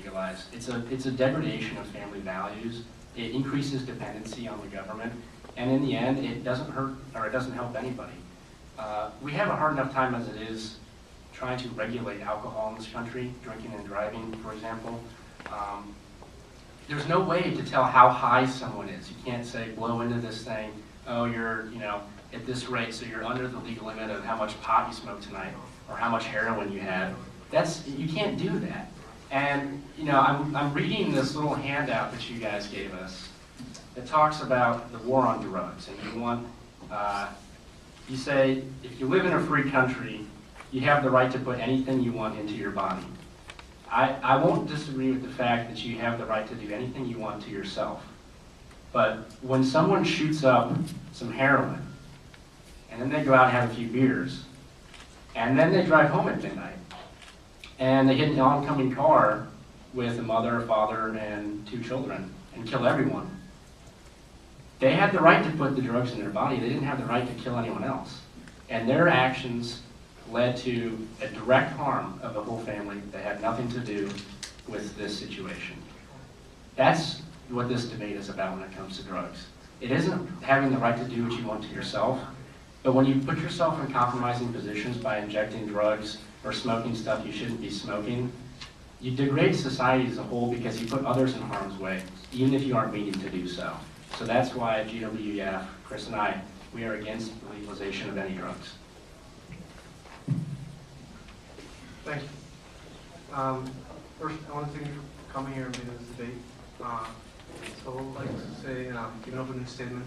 legalized. It's a degradation of family values. It increases dependency on the government, and in the end, it doesn't hurt or it doesn't help anybody. We have a hard enough time as it is trying to regulate alcohol in this country, drinking and driving, for example. There's no way to tell how high someone is. You can't say, blow into this thing, oh, you're, at this rate, so you're under the legal limit of how much pot you smoked tonight, or how much heroin you had. You can't do that. And, I'm reading this little handout that you guys gave us that talks about the war on drugs. And you say, if you live in a free country, you have the right to put anything you want into your body. I won't disagree with the fact that you have the right to do anything you want to yourself. But when someone shoots up some heroin, and then they go out and have a few beers, and then they drive home at midnight, and they hit an oncoming car with a mother, father, and 2 children, and kill everyone, they had the right to put the drugs in their body. They didn't have the right to kill anyone else. And their actions led to a direct harm of a whole family that had nothing to do with this situation. That's what this debate is about when it comes to drugs. It isn't having the right to do what you want to yourself, but when you put yourself in compromising positions by injecting drugs or smoking stuff you shouldn't be smoking, you degrade society as a whole because you put others in harm's way, even if you aren't meaning to do so. So that's why at GWF, Chris and I, we are against the legalization of any drugs. Thank you. First, I want to thank you for coming here and being in this debate. So I would like to say, give an opening statement.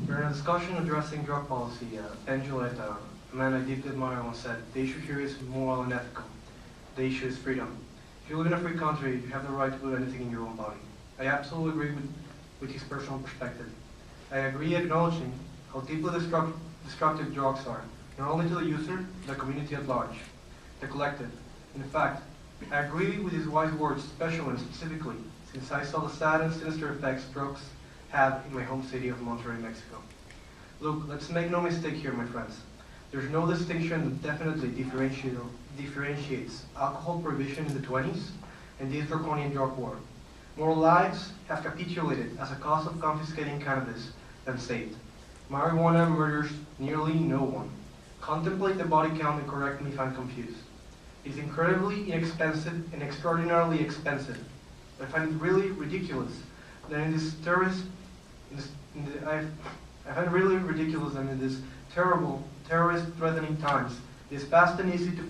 During a discussion addressing drug policy, Ben Gillette, a man I deeply admire, once said, the issue here is moral and ethical. The issue is freedom. If you live in a free country, you have the right to put anything in your own body. I absolutely agree with his personal perspective. I agree acknowledging how deeply destructive drugs are, not only to the user, but the community at large, the collective. In fact, I agree with his wise words, especially and specifically, since I saw the sad and sinister effects drugs have in my home city of Monterrey, Mexico. Look, let's make no mistake here, my friends. There's no distinction that definitely differentiates alcohol prohibition in the 20s and this draconian drug war. More lives have capitulated as a cause of confiscating cannabis than saved. Marijuana murders nearly no one. Contemplate the body count and correct me if I'm confused. It's incredibly inexpensive and extraordinarily expensive. I find it really ridiculous that in this terrible, terrorist-threatening times, it's fast and easy to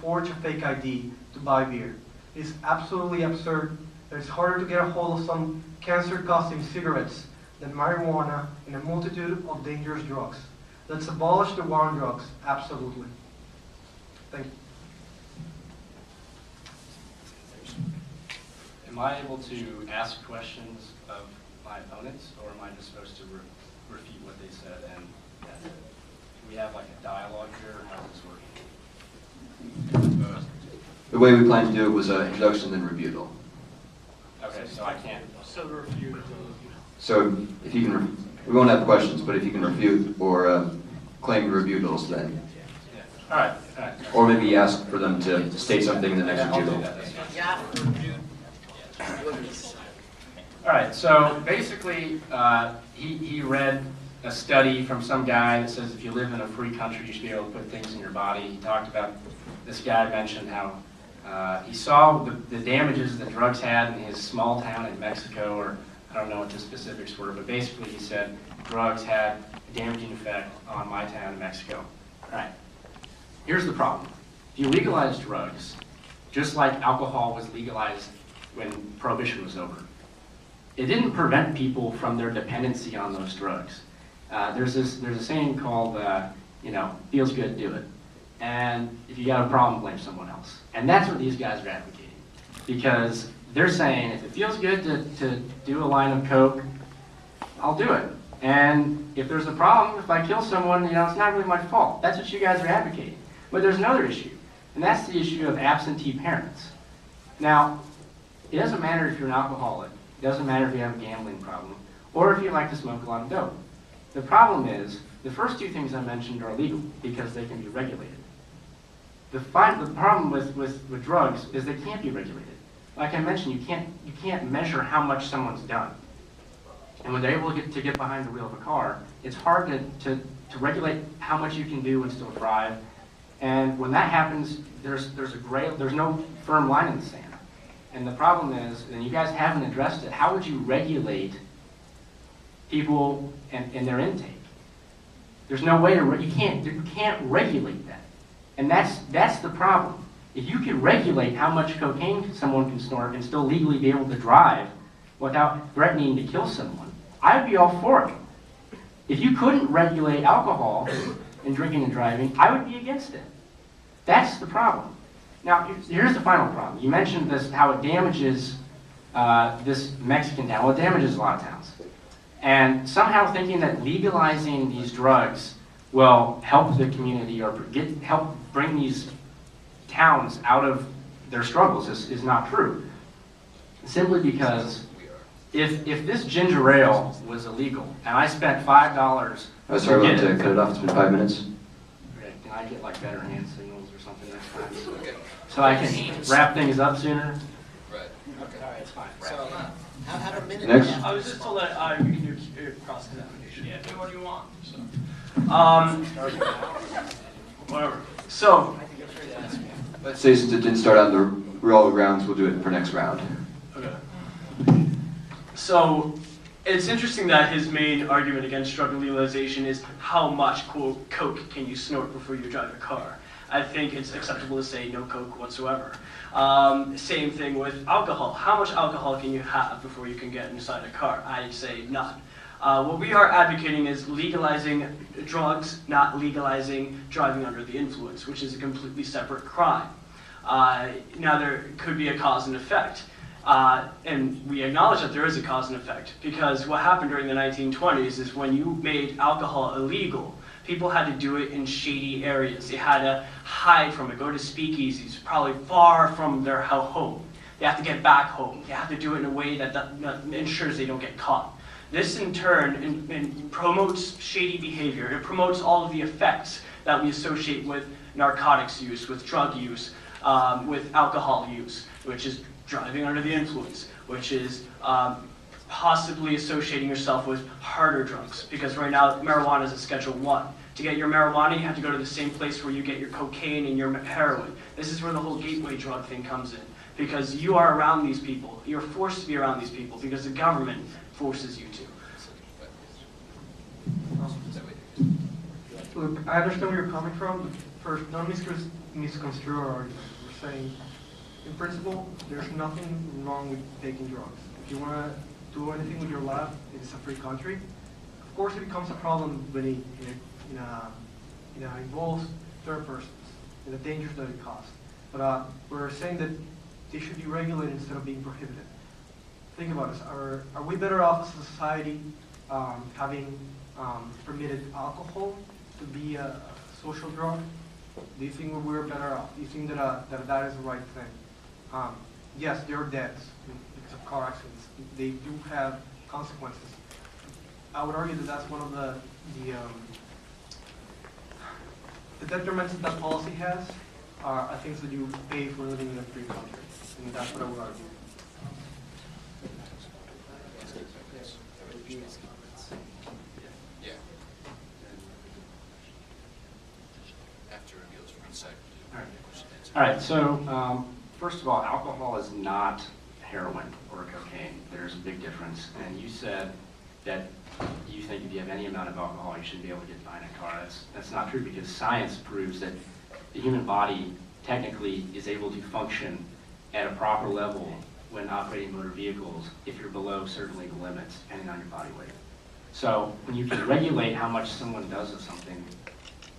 forge a fake ID to buy beer. It's absolutely absurd that it's harder to get a hold of some cancer-causing cigarettes than marijuana and a multitude of dangerous drugs. Let's abolish the war on drugs, absolutely. Thank you. Am I able to ask questions of my opponents, or am I just supposed to refute what they said and that's it? Do we have like a dialogue here, or how does this work? The way we planned to do it was introduction and rebuttal. Okay, so I can't. So refute. So if you can, we won't have questions, but if you can refute or claim rebuttals, then. Yeah. All right. Or maybe ask for them to state something in the next I'll do rebuttal. that. All right, so basically, he read a study from some guy that says if you live in a free country, you should be able to put things in your body. He talked about, this guy mentioned how he saw the damages that drugs had in his small town in Mexico, or I don't know what the specifics were, but basically he said drugs had a damaging effect on my town in Mexico. All right, here's the problem. If you legalize drugs, just like alcohol was legalized when Prohibition was over, it didn't prevent people from their dependency on those drugs. There's a saying called, feels good, do it. And if you got a problem, blame someone else. And that's what these guys are advocating. Because they're saying, if it feels good to do a line of coke, I'll do it. And if there's a problem, if I kill someone, it's not really my fault. That's what you guys are advocating. But there's another issue, and that's the issue of absentee parents. Now, it doesn't matter if you're an alcoholic. It doesn't matter if you have a gambling problem, or if you like to smoke a lot of dope. The problem is, the first two things I mentioned are legal because they can be regulated. The problem with drugs is they can't be regulated. Like I mentioned, you can't measure how much someone's done. And when they're able to get behind the wheel of a car, it's hard to regulate how much you can do and still drive. And when that happens, there's no firm line in the sand. And the problem is, and you guys haven't addressed it, how would you regulate people and their intake? There's no way you can't regulate that. And that's the problem. If you could regulate how much cocaine someone can snort and still legally be able to drive without threatening to kill someone, I'd be all for it. If you couldn't regulate alcohol and drinking and driving, I would be against it. That's the problem. Now, here's the final problem. You mentioned this, how it damages this Mexican town. Well, it damages a lot of towns. And somehow thinking that legalizing these drugs will help the community or help bring these towns out of their struggles is not true. Simply because if this ginger ale was illegal and I spent $5... Oh, sorry, we'll have to cut it off. It's been 5 minutes. Okay, can I get like better hand signals or something next time? So I can wrap things up sooner? Right. Okay. All right, it's fine. So, have a minute. Next. I was just told that we can do cross-examination. Yeah, do what you want. So. Whatever. So, Let's say since it didn't start on the roll rounds, we'll do it for next round. okay. So, it's interesting that his main argument against drug legalization is how much, quote, coke can you snort before you drive a car. I think it's acceptable to say no coke whatsoever. Same thing with alcohol. How much alcohol can you have before you can get inside a car? I'd say none. What we are advocating is legalizing drugs, not legalizing driving under the influence, which is a completely separate crime. Now there could be a cause and effect. And we acknowledge that there is a cause and effect, because what happened during the 1920s is when you made alcohol illegal, people had to do it in shady areas. They had to hide from it, go to speakeasies, probably far from their home. They have to get back home. They have to do it in a way that ensures they don't get caught. This in turn promotes shady behavior. It promotes all of the effects that we associate with narcotics use, with drug use, with alcohol use, which is driving under the influence, which is possibly associating yourself with harder drugs, because right now marijuana is a Schedule 1. To get your marijuana, you have to go to the same place where you get your cocaine and your heroin. This is where the whole gateway drug thing comes in, because you are around these people. You're forced to be around these people because the government forces you to. Look, I understand where you're coming from. First, don't misconstrue our argument. We're saying, in principle, there's nothing wrong with taking drugs. If you want to do anything with your life, it's a free country. Of course, it becomes a problem when it involves third persons and the dangers that it causes. But we're saying that they should be regulated instead of being prohibited. Think about this. Are we better off as a society having permitted alcohol to be a social drug? Do you think we're better off? Do you think that that is the right thing? Yes, there are deaths because of car accidents. They do have consequences. I would argue that that's one of the detriments that policy has are things that you pay for living in a free country, and that's what I would argue. Yeah. After reveals from inside. All right, so first of all, alcohol is not heroin or cocaine. There's a big difference. And you said that you think if you have any amount of alcohol, you shouldn't be able to get behind a car. That's not true, because science proves that the human body technically is able to function at a proper level when operating motor vehicles if you're below certain legal limits, depending on your body weight. So when you can regulate how much someone does of something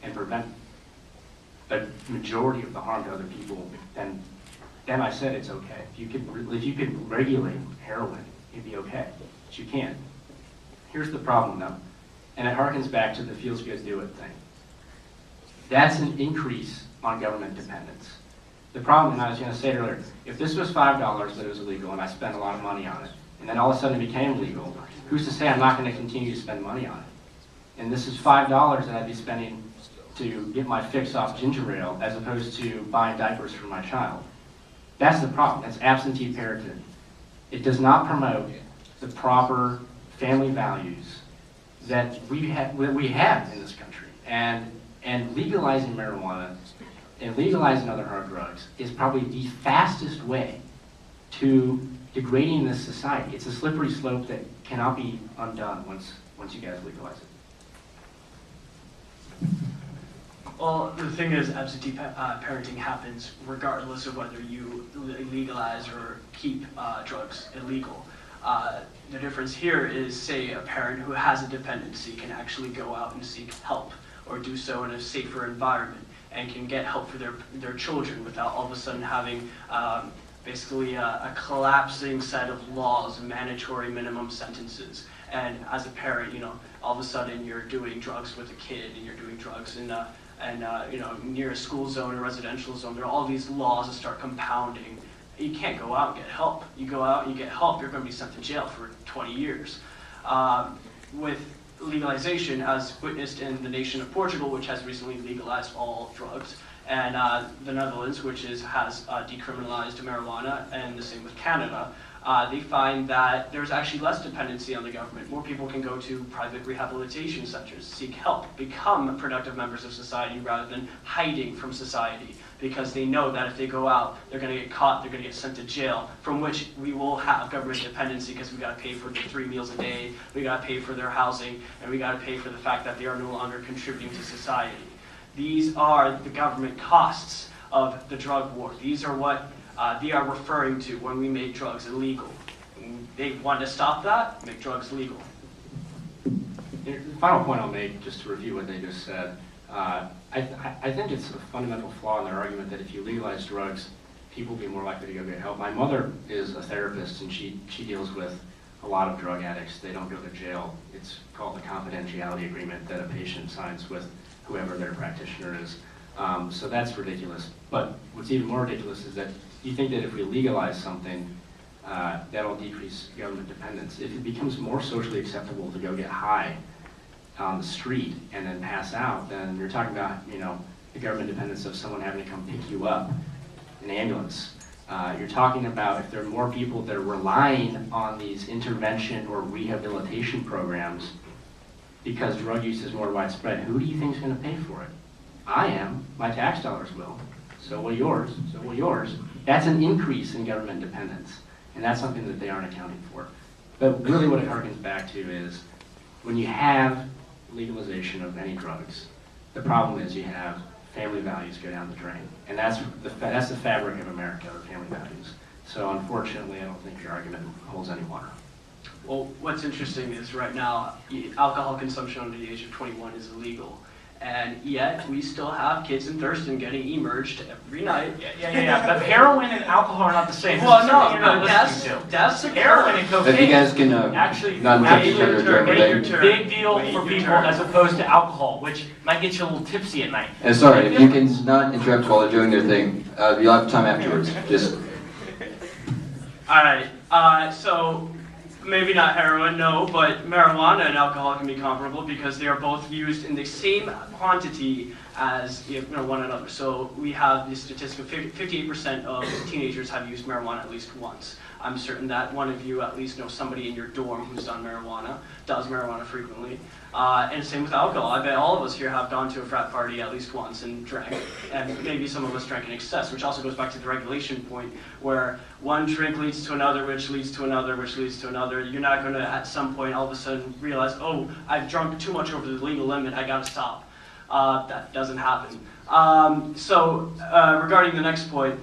and prevent a majority of the harm to other people, then I said it's okay. If you could regulate heroin, it'd be okay, but you can't. Here's the problem though, and it harkens back to the feels good do it thing. That's an increase on government dependence. The problem, and I was going to say it earlier, if this was $5 that it was illegal and I spent a lot of money on it, and then all of a sudden it became legal, who's to say I'm not going to continue to spend money on it? And this is $5 that I'd be spending to get my fix off ginger ale as opposed to buying diapers for my child. That's the problem. That's absentee parenting. It does not promote the proper family values that we have in this country. And legalizing marijuana and legalizing other hard drugs is probably the fastest way to degrading this society. It's a slippery slope that cannot be undone once you guys legalize it. Well, the thing is, absentee parenting happens regardless of whether you legalize or keep drugs illegal. The difference here is, say, a parent who has a dependency can actually go out and seek help or do so in a safer environment and can get help for their children without all of a sudden having basically a collapsing set of laws, mandatory minimum sentences. And as a parent, all of a sudden you're doing drugs with a kid and you're doing drugs in near a school zone or residential zone. There are all these laws that start compounding. You can't go out and get help. You go out and you get help, you're going to be sent to jail for 20 years. With legalization, as witnessed in the nation of Portugal, which has recently legalized all drugs, and the Netherlands, which has decriminalized marijuana, and the same with Canada, they find that there's actually less dependency on the government. More people can go to private rehabilitation centers, seek help, become productive members of society rather than hiding from society, because they know that if they go out, they're going to get caught, they're going to get sent to jail, from which we will have government dependency because we got to pay for their 3 meals a day, we got to pay for their housing, and we got to pay for the fact that they are no longer contributing to society. These are the government costs of the drug war. These are what they are referring to when we make drugs illegal. They want to stop that, make drugs legal. The final point I'll make, just to review what they just said, I think it's a fundamental flaw in their argument that if you legalize drugs, people will be more likely to go get help. My mother is a therapist, and she deals with a lot of drug addicts. They don't go to jail. It's called the confidentiality agreement that a patient signs with whoever their practitioner is. So that's ridiculous. But what's even more ridiculous is that you think that if we legalize something, that'll decrease government dependence. If it becomes more socially acceptable to go get high on the street and then pass out, then you're talking about, the government dependence of someone having to come pick you up, an ambulance. You're talking about if there are more people that are relying on these intervention or rehabilitation programs because drug use is more widespread. Who do you think is going to pay for it? I am. My tax dollars will. So will yours. So will yours. That's an increase in government dependence, and that's something that they aren't accounting for. But really what it harkens back to is when you have legalization of any drugs, the problem is you have family values go down the drain. And that's the fabric of America, the family values. So unfortunately, I don't think your argument holds any water. Well, what's interesting is right now, alcohol consumption under the age of 21 is illegal. And yet, we still have kids in Thurston getting emerged every night. Yeah. But heroin and alcohol are not the same. Well, That's something you're no, not listening to. that's Heroin and cocaine. If you guys can Actually, not interrupt each other during the wait your day. turn. big deal Wait for your people turn. as opposed to alcohol, which might get you a little tipsy at night. And sorry, if you can not interrupt while they're doing their thing, you'll have time afterwards. Just All right, so maybe not heroin, no, but marijuana and alcohol can be comparable because they are both used in the same quantity as one another. So we have the statistic of 58% of teenagers have used marijuana at least once. I'm certain that one of you at least knows somebody in your dorm who's done marijuana, does marijuana frequently. And same with alcohol. I bet all of us here have gone to a frat party at least once and drank, and maybe some of us drank in excess, which also goes back to the regulation point where one drink leads to another, which leads to another, which leads to another. You're not going to at some point all of a sudden realize, oh, I've drunk too much over the legal limit, I got to stop. That doesn't happen. Regarding the next point,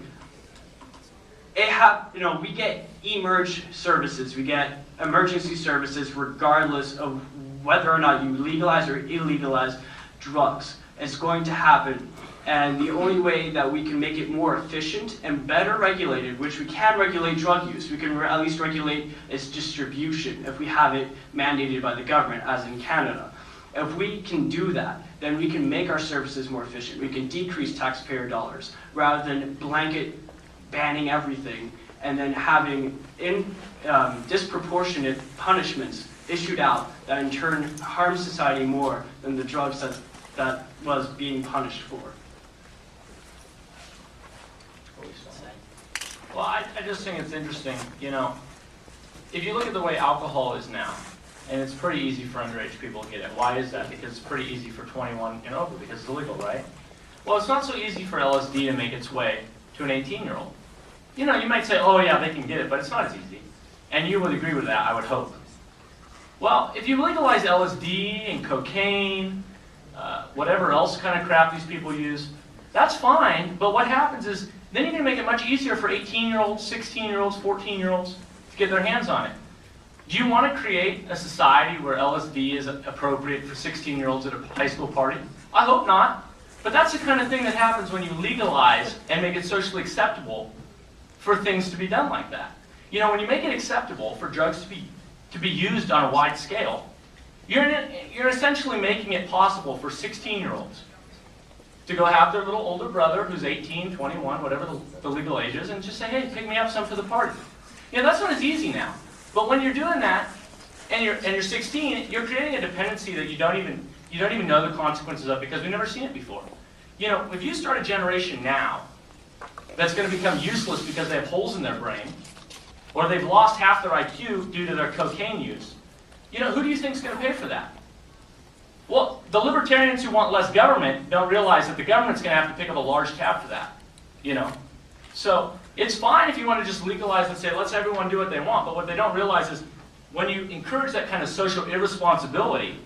we get emerge services, we get emergency services regardless of whether or not you legalize or illegalize drugs. It's going to happen. And the only way that we can make it more efficient and better regulated, which we can regulate drug use, we can at least regulate its distribution if we have it mandated by the government, as in Canada. If we can do that, then we can make our services more efficient. We can decrease taxpayer dollars rather than blanket banning everything and then having disproportionate punishments issued out that in turn harm society more than the drugs that that was being punished for. Well, I just think it's interesting, you know, if you look at the way alcohol is now, and it's pretty easy for underage people to get it. Why is that? Because it's pretty easy for 21 and over, because it's illegal, right? Well, it's not so easy for LSD to make its way to an 18-year-old. You know, you might say, oh yeah, they can get it, but it's not as easy. And you would agree with that, I would hope. Well, if you legalize LSD and cocaine, whatever else kind of crap these people use, that's fine, but what happens is, then you're going to make it much easier for 18-year-olds, 16-year-olds, 14-year-olds to get their hands on it. Do you want to create a society where LSD is appropriate for 16-year-olds at a high school party? I hope not. But that's the kind of thing that happens when you legalize and make it socially acceptable for things to be done like that. You know, when you make it acceptable for drugs to be used on a wide scale, you're essentially making it possible for 16-year-olds to go have their little older brother who's 18, 21, whatever the legal age is, and just say, hey, pick me up some for the party. You know, that's not as easy now. But when you're doing that, and you're 16, you're creating a dependency that you don't even know the consequences of, because we've never seen it before. You know, if you start a generation now that's going to become useless because they have holes in their brain, or they've lost half their IQ due to their cocaine use, you know, who do you think is going to pay for that? Well, the libertarians who want less government don't realize that the government's going to have to pick up a large tab for that, you know. So it's fine if you want to just legalize and say, let's everyone do what they want, but what they don't realize is when you encourage that kind of social irresponsibility,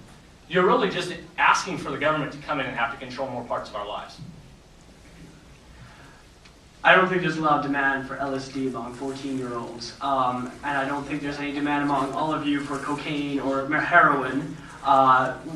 you're really just asking for the government to come in and have to control more parts of our lives. I don't think there's a lot of demand for LSD among 14-year-olds, and I don't think there's any demand among all of you for cocaine or heroin.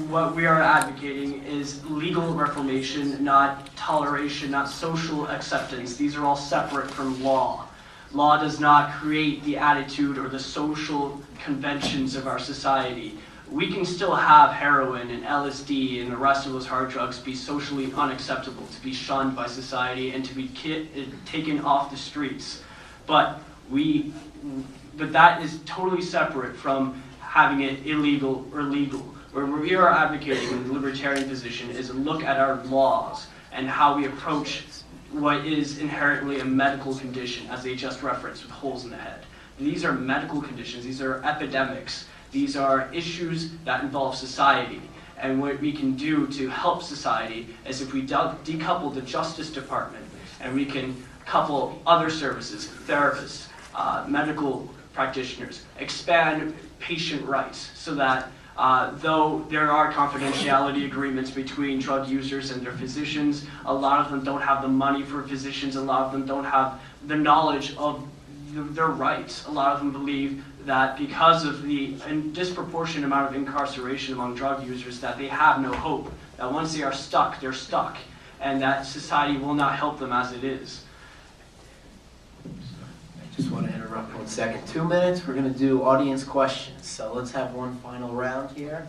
What we are advocating is legal reformation, not toleration, not social acceptance. These are all separate from law. Law does not create the attitude or the social conventions of our society. We can still have heroin and LSD and the rest of those hard drugs be socially unacceptable, to be shunned by society and to be taken off the streets. But that is totally separate from having it illegal or legal. Where we are advocating in the libertarian position is a look at our laws and how we approach what is inherently a medical condition, as they just referenced, with holes in the head. These are medical conditions. These are epidemics. These are issues that involve society. And what we can do to help society is if we decouple the Justice Department and we can couple other services, therapists, medical practitioners, expand patient rights so that though there are confidentiality agreements between drug users and their physicians, a lot of them don't have the money for physicians, a lot of them don't have the knowledge of their rights. A lot of them believe that because of the disproportionate amount of incarceration among drug users that they have no hope, that once they are stuck, they're stuck, and that society will not help them as it is. I just want to interrupt 1 second. 2 minutes, we're going to do audience questions. So let's have one final round here.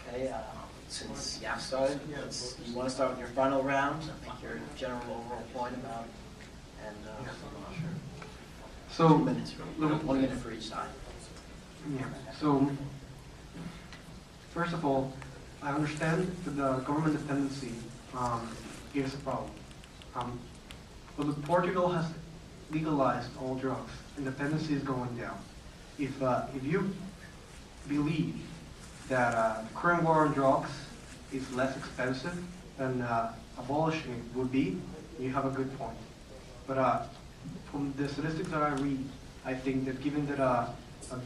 Okay, since Yap started, you want to start with your final round? I think your general overall point about, and 2 minutes, 1 minute for each side. Yeah. So, first of all, I understand that the government dependency is a problem. But Portugal has legalized all drugs, and dependency is going down. If you believe that the current war on drugs is less expensive than abolishing it would be, you have a good point. But from the statistics that I read, I think that given that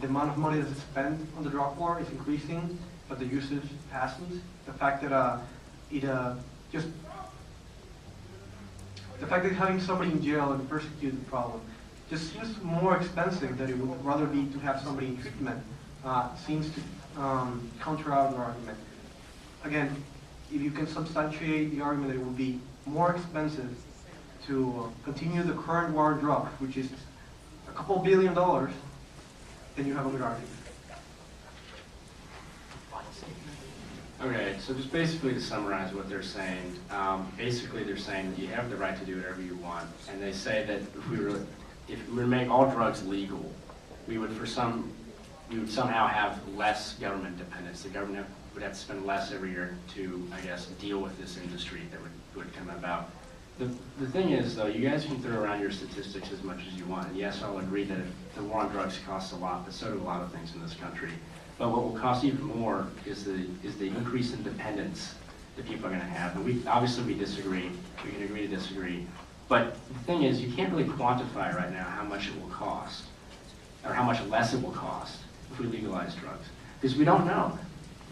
the amount of money that's spent on the drug war is increasing, but the usage hasn't, the fact that having somebody in jail and persecute the problem just seems more expensive than it would rather be to have somebody in treatment. Seems to counter out the argument. Again, if you can substantiate the argument that it would be more expensive to continue the current war on drugs, which is a couple $2 billion, then you have a good argument. Okay, so just basically to summarize what they're saying, basically they're saying that you have the right to do whatever you want, and they say that if we were to make all drugs legal, we would for some we would somehow have less government dependence. The government would have to spend less every year to, I guess, deal with this industry that would come about. The thing is, though, you guys can throw around your statistics as much as you want. And yes, I'll agree that the war on drugs costs a lot, but so do a lot of things in this country. But what will cost even more is the increase in dependence that people are going to have. And obviously we disagree. We can agree to disagree. But the thing is, you can't really quantify right now how much it will cost, or how much less it will cost if we legalize drugs, because we don't know.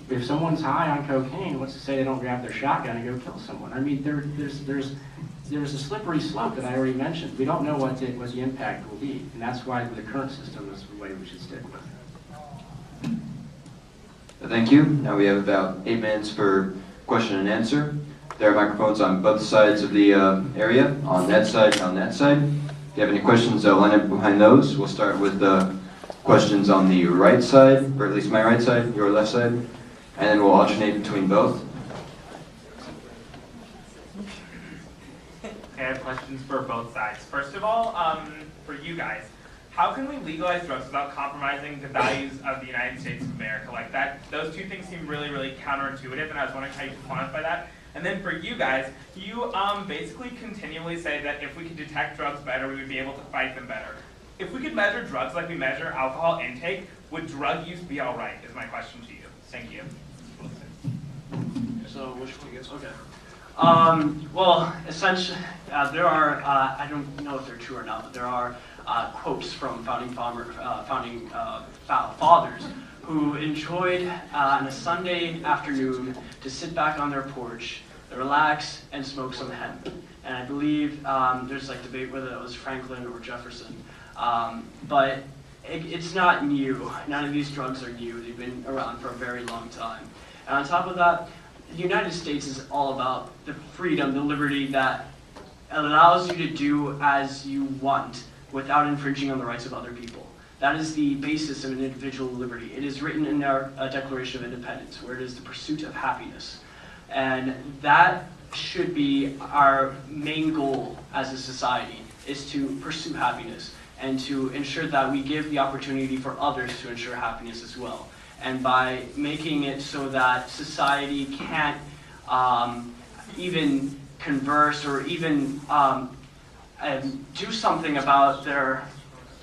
If someone's high on cocaine, what's to say they don't grab their shotgun and go kill someone? I mean, there's a slippery slope that I already mentioned. We don't know what the impact will be, and that's why the current system is the way we should stick with. Thank you. Now we have about 8 minutes for question and answer. There are microphones on both sides of the area, on that side and on that side. If you have any questions, line up behind those. We'll start with questions on the right side, or at least my right side, your left side, and then we'll alternate between both. I have questions for both sides. First of all, for you guys, how can we legalize drugs without compromising the values of the United States of America? Like that, those two things seem really, really counterintuitive, and I was wondering how you quantify that. And then for you guys, you basically continually say that if we could detect drugs better, we would be able to fight them better. If we could measure drugs like we measure alcohol intake, would drug use be all right, is my question to you. Thank you. So which one? Okay. Well, essentially, there are, I don't know if they're true or not, but there are quotes from founding fathers who enjoyed on a Sunday afternoon to sit back on their porch, relax, and smoke some hemp. And I believe there's like debate whether it was Franklin or Jefferson. But it's not new. None of these drugs are new. They've been around for a very long time. And on top of that, the United States is all about the freedom, the liberty that allows you to do as you want without infringing on the rights of other people. That is the basis of an individual liberty. It is written in our Declaration of Independence, where it is the pursuit of happiness. And that should be our main goal as a society, is to pursue happiness and to ensure that we give the opportunity for others to ensure happiness as well. And by making it so that society can't even converse or even do something about their,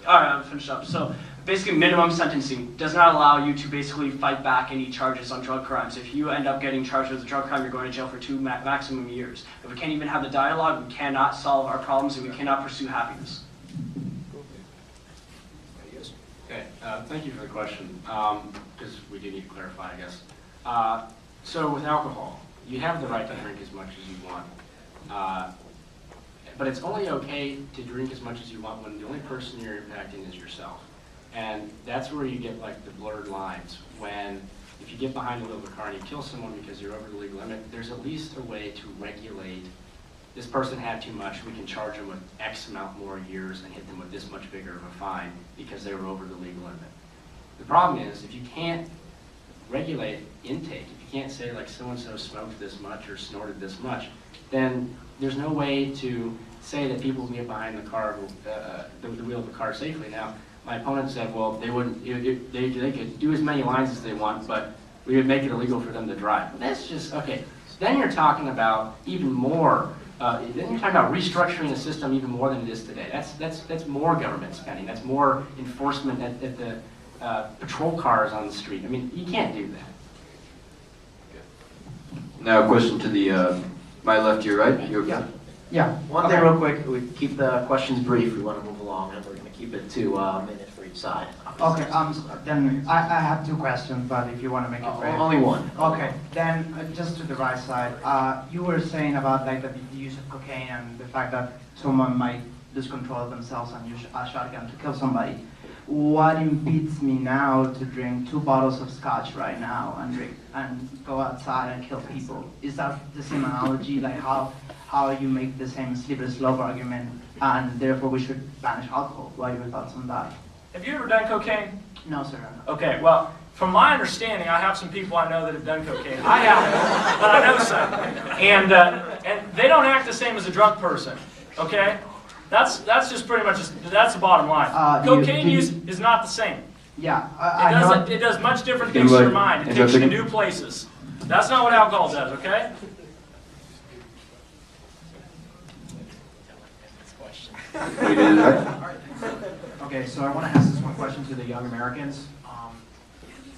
all right, I'll finish up. So basically minimum sentencing does not allow you to basically fight back any charges on drug crimes. If you end up getting charged with a drug crime, you're going to jail for 2 maximum years. If we can't even have the dialogue, we cannot solve our problems and we cannot pursue happiness. Okay, thank you for the question, because we do need to clarify, I guess. So with alcohol, you have the right to drink as much as you want, but it's only okay to drink as much as you want when the only person you're impacting is yourself. And that's where you get like the blurred lines. When, if you get behind the wheel of a car and you kill someone because you're over the legal limit, there's at least a way to regulate, this person had too much, we can charge them with X amount more years and hit them with this much bigger of a fine because they were over the legal limit. The problem is, if you can't regulate intake, if you can't say like so-and-so smoked this much or snorted this much, then there's no way to say that people can get behind the car, the wheel of the car safely. Now, my opponent said, well, they wouldn't, they could do as many lines as they want, but we would make it illegal for them to drive. That's just, okay. Then you're talking about even more, then you're talking about restructuring the system even more than it is today. That's more government spending. That's more enforcement at the patrol cars on the street. I mean, you can't do that. Now a question to the, my left, your right. Yeah, one thing real quick, we keep the questions brief, we want to move along, and we're going to keep it to a minute for each side. Okay, then I have 2 questions, but if you want to make it brief. Only one. Okay, then just to the right side, you were saying about like the use of cocaine and the fact that someone might lose control of themselves and use a shotgun to kill somebody. What impedes me now to drink 2 bottles of scotch right now and go outside and kill people? Is that the same analogy, like how you make the same slippery slope argument, and therefore we should banish alcohol? What are your thoughts on that? Have you ever done cocaine? No, sir. No. Okay, well, from my understanding, I have some people I know that have done cocaine. I haven't, but I know some. And they don't act the same as a drunk person, okay? That's just pretty much, that's the bottom line. Cocaine use is not the same. Yeah, It does much different things to your mind. It takes you to new places. That's not what alcohol does, okay? Okay, so I want to ask this one question to the young Americans.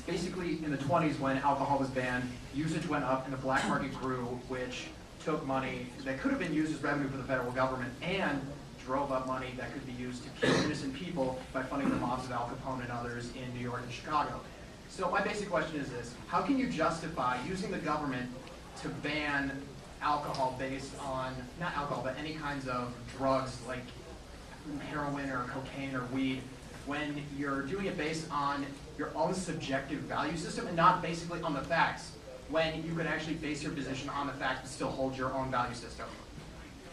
Basically, in the 20s, when alcohol was banned, usage went up and the black market grew, which took money that could have been used as revenue for the federal government and drove up money that could be used to kill innocent people by funding the mobs of Al Capone and others in New York and Chicago. So my basic question is this: how can you justify using the government to ban alcohol based on, not alcohol, but any kinds of drugs like heroin or cocaine or weed, when you're doing it based on your own subjective value system and not basically on the facts, when you could actually base your position on the facts but still hold your own value system?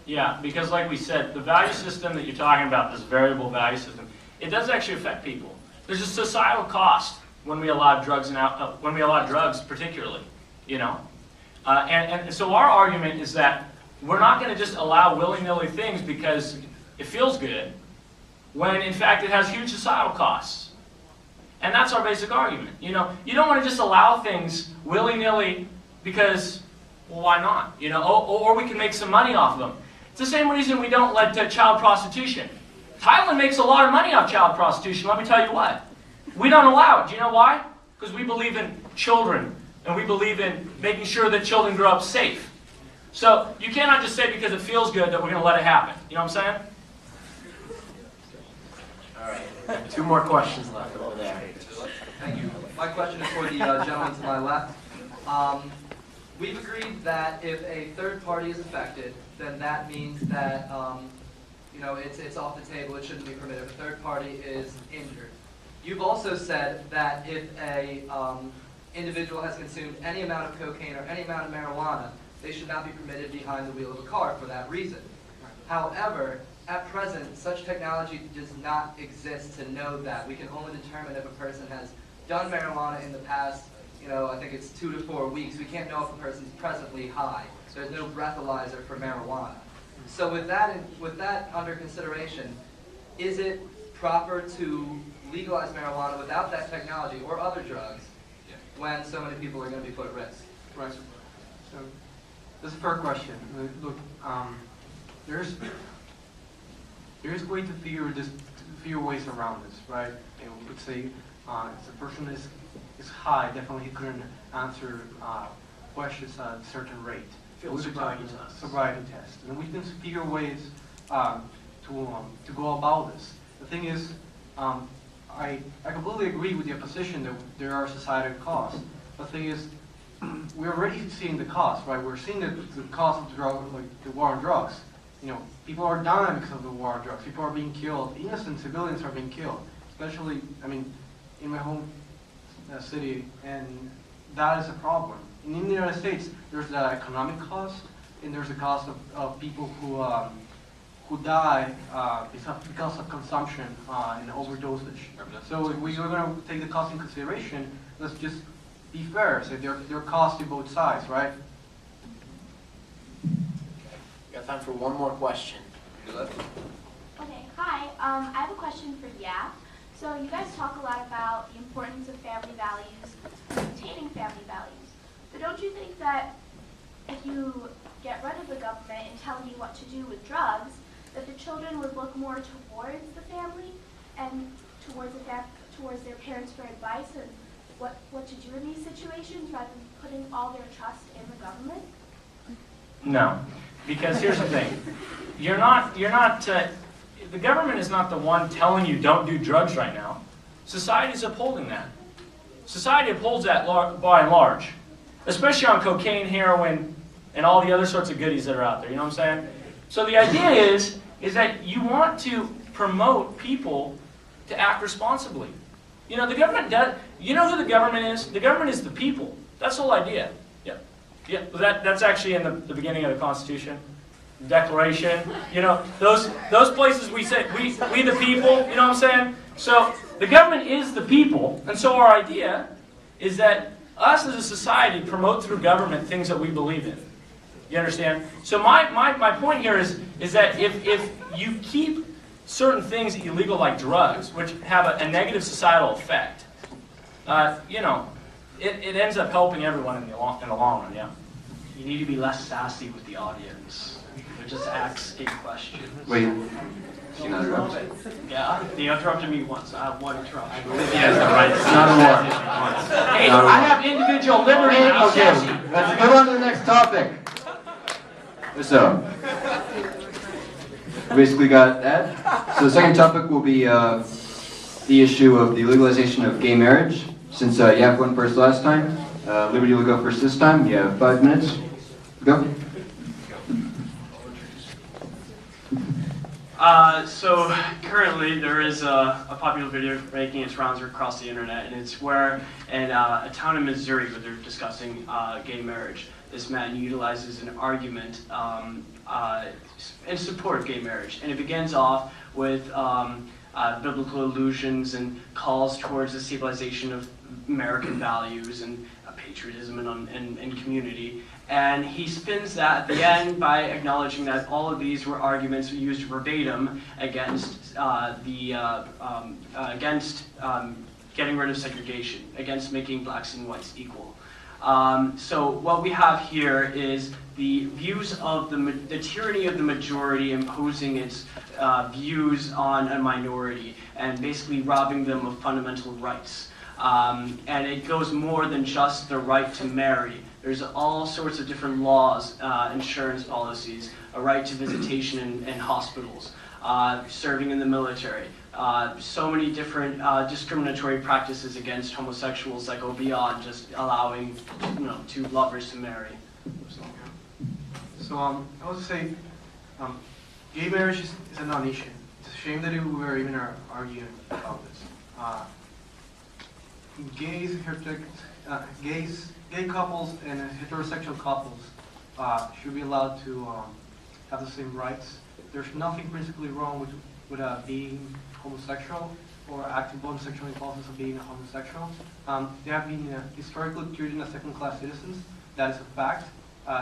Yeah, because like we said, the value system that you're talking about, this variable value system, it does actually affect people. There's a societal cost when we allow drugs and when we allow drugs particularly, you know. And so our argument is that we're not going to just allow willy-nilly things because it feels good, when in fact it has huge societal costs. And that's our basic argument. You know, you don't want to just allow things willy-nilly because, well, why not? You know, or we can make some money off of them. It's the same reason we don't let child prostitution. Thailand makes a lot of money off child prostitution, let me tell you what. We don't allow it. Do you know why? Because we believe in children, and we believe in making sure that children grow up safe. So you cannot just say because it feels good that we're going to let it happen. You know what I'm saying? All right, 2 more questions left over there. Thank you. My question is for the gentleman to my left. We've agreed that if a third party is affected, then that means that it's off the table. It shouldn't be permitted. If a third party is injured. You've also said that if a individual has consumed any amount of cocaine or any amount of marijuana, they should not be permitted behind the wheel of a car for that reason. However, at present, such technology does not exist to know that. We can only determine if a person has done marijuana in the past, I think it's 2 to 4 weeks. We can't know if a person's presently high. There's no breathalyzer for marijuana. So with that under consideration, is it proper to legalize marijuana without that technology or other drugs when so many people are going to be put at risk? Right. So this is a fair question. Look, there's way to figure ways around this, right? And we could say if the person is high, definitely he couldn't answer questions at a certain rate. Sobriety test. Sobriety test. And we can figure ways to go about this. The thing is, I completely agree with your position that there are societal costs. The thing is, we're already seeing the cost, right? We're seeing the cost of the war on drugs. People are dying because of the war on drugs. People are being killed. Innocent civilians are being killed. Especially, in my home city, and that is a problem. And in the United States, there's the economic cost, and there's the cost of people who die because of consumption and overdosage. So if we are going to take the cost in consideration, let's just be fair. So there are costs to both sides, right? Got time for 1 more question. Okay, hi. I have a question for Yap. So you guys talk a lot about the importance of family values, maintaining family values. But don't you think that if you get rid of the government and telling you what to do with drugs, that the children would look more towards the family and towards their parents for advice and what to do in these situations rather than putting all their trust in the government? No, because here's the thing. The government is not the one telling you don't do drugs right now. Society is upholding that. Society upholds that by and large, especially on cocaine, heroin, and all the other sorts of goodies that are out there. You know what I'm saying? So the idea is that you want to promote people to act responsibly. The government does. You know who the government is? The government is the people. That's the whole idea. Yeah. That's actually in the beginning of the Constitution. Declaration, those places we say, we the people, you know what I'm saying? So the government is the people, and so our idea is that us as a society promote through government things that we believe in. You understand? So my point here is that if you keep certain things illegal like drugs, which have a negative societal effect, it ends up helping everyone in the long run, yeah. You need to be less sassy with the audience. Just ask a question. Wait, she not interrupt? Yeah, they interrupted me once. I have one interruption. Yes, right. It's not a war. Hey, I have individual liberty. Okay, let's move on to the next topic. So, we basically got that. So the second topic will be the issue of the legalization of gay marriage. Since Yap went first last time, Liberty will go first this time. You have 5 minutes. Go. So currently there is a popular video making its rounds across the internet, and it's where in a town in Missouri where they're discussing gay marriage. This man utilizes an argument in support of gay marriage, and it begins off with biblical allusions and calls towards the stabilization of American values and patriotism and community. And he spins that at the end by acknowledging that all of these were arguments used verbatim against getting rid of segregation, against making blacks and whites equal. So what we have here is the views of the tyranny of the majority imposing its views on a minority and basically robbing them of fundamental rights. And it goes more than just the right to marry. There's all sorts of different laws, insurance policies, a right to visitation in hospitals, serving in the military, so many different discriminatory practices against homosexuals that go beyond just allowing, two lovers to marry. So I would say gay marriage is a non-issue. It's a shame that we were even arguing about this. Gay couples and heterosexual couples should be allowed to have the same rights. There's nothing principally wrong with being homosexual or acting upon sexual impulses of being a homosexual. They have been historically treated as second-class citizens. That is a fact.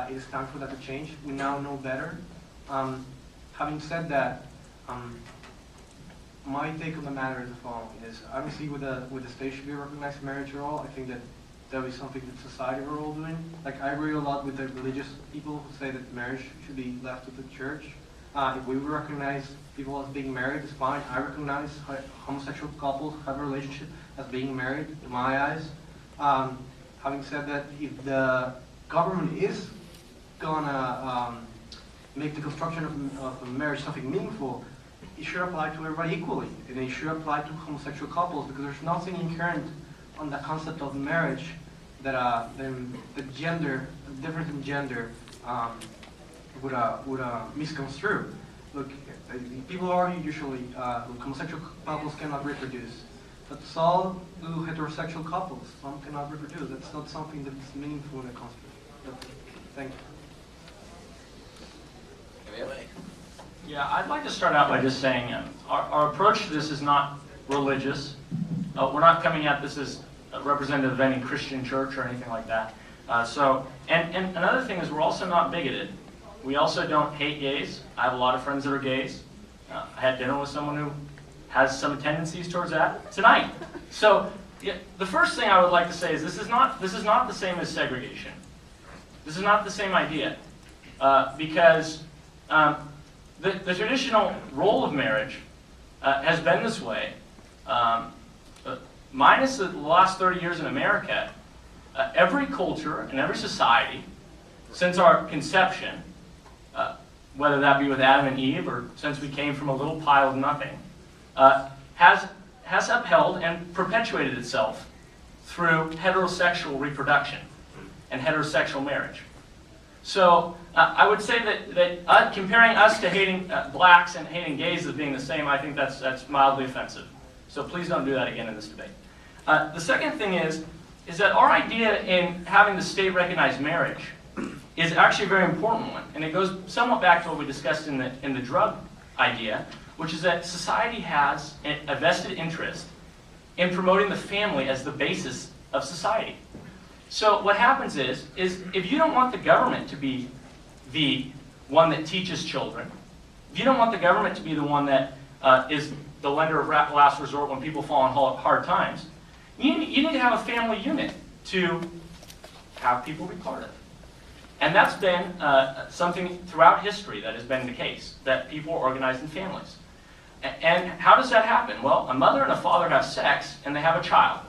It is time for that to change. We now know better. Having said that, my take on the matter is the following: is obviously with the state should be recognized marriage role. I think that that would be something that society we're all doing. Like I agree a lot with the religious people who say that marriage should be left to the church. If we recognize people as being married, it's fine. I recognize homosexual couples have a relationship as being married, in my eyes. Having said that, if the government is gonna make the construction of a marriage something meaningful, it should apply to everybody equally, and it should apply to homosexual couples, because there's nothing inherent on the concept of marriage that the difference in gender would misconstrue. Look, people argue usually homosexual couples cannot reproduce, but so do heterosexual couples. Some cannot reproduce. That's not something that's meaningful in the concept. Thank you. Yeah, I'd like to start out by just saying our approach to this is not religious. We're not coming at this as a representative of any Christian church or anything like that. And another thing is we're also not bigoted. We also don't hate gays. I have a lot of friends that are gays. I had dinner with someone who has some tendencies towards that tonight. So yeah, the first thing I would like to say is this is not the same as segregation. This is not the same idea because the traditional role of marriage has been this way. Minus the last 30 years in America, every culture and every society, since our conception, whether that be with Adam and Eve or since we came from a little pile of nothing, has upheld and perpetuated itself through heterosexual reproduction and heterosexual marriage. So I would say that comparing us to hating blacks and hating gays as being the same, I think that's mildly offensive. So please don't do that again in this debate. The second thing is that our idea in having the state recognize marriage is actually a very important one, and it goes somewhat back to what we discussed in the drug idea, which is that society has a vested interest in promoting the family as the basis of society. So what happens is if you don't want the government to be the one that teaches children, if you don't want the government to be the one that is the lender of last resort when people fall on hard times. You need to have a family unit to have people be part of. And that's been something throughout history that has been the case, that people are organized in families. And how does that happen? Well, a mother and a father have sex, and they have a child.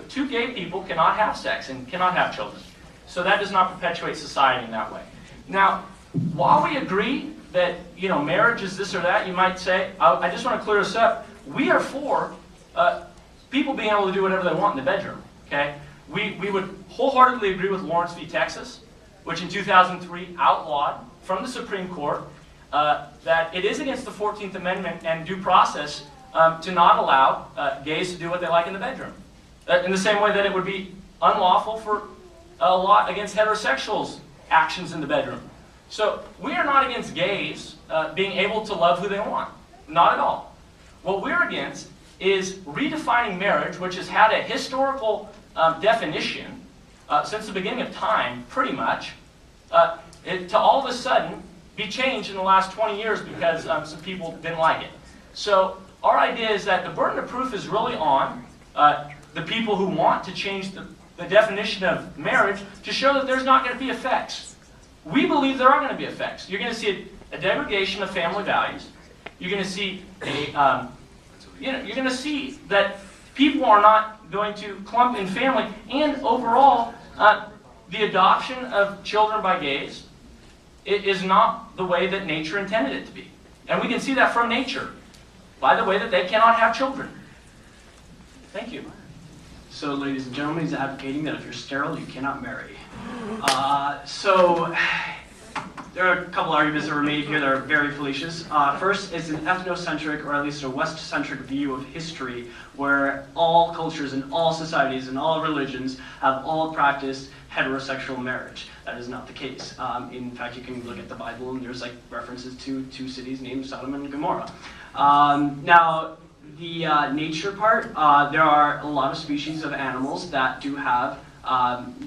Two gay people cannot have sex and cannot have children. So that does not perpetuate society in that way. Now, while we agree that marriage is this or that, you might say, I just want to clear this up. We are for people being able to do whatever they want in the bedroom. Okay? We would wholeheartedly agree with Lawrence v. Texas, which in 2003 outlawed from the Supreme Court that it is against the 14th Amendment and due process to not allow gays to do what they like in the bedroom. In the same way that it would be unlawful for a lot against heterosexuals' actions in the bedroom. So we are not against gays being able to love who they want. Not at all. What we're against is redefining marriage, which has had a historical definition since the beginning of time, pretty much, to all of a sudden be changed in the last 20 years because some people didn't like it. So our idea is that the burden of proof is really on the people who want to change the definition of marriage to show that there's not going to be effects. We believe there are going to be effects. You're going to see a degradation of family values. You're going to see you're going to see that people are not going to clump in family, and overall, the adoption of children by gays is not the way that nature intended it to be. And we can see that from nature, by the way that they cannot have children. Thank you. So, ladies and gentlemen, he's advocating that if you're sterile, you cannot marry. So, there are a couple arguments that were made here that are very fallacious. First is an ethnocentric, or at least a West-centric view of history, where all cultures and all societies and all religions have all practiced heterosexual marriage. That is not the case. In fact, you can look at the Bible and there's references to two cities named Sodom and Gomorrah. Now, the nature part, there are a lot of species of animals that do have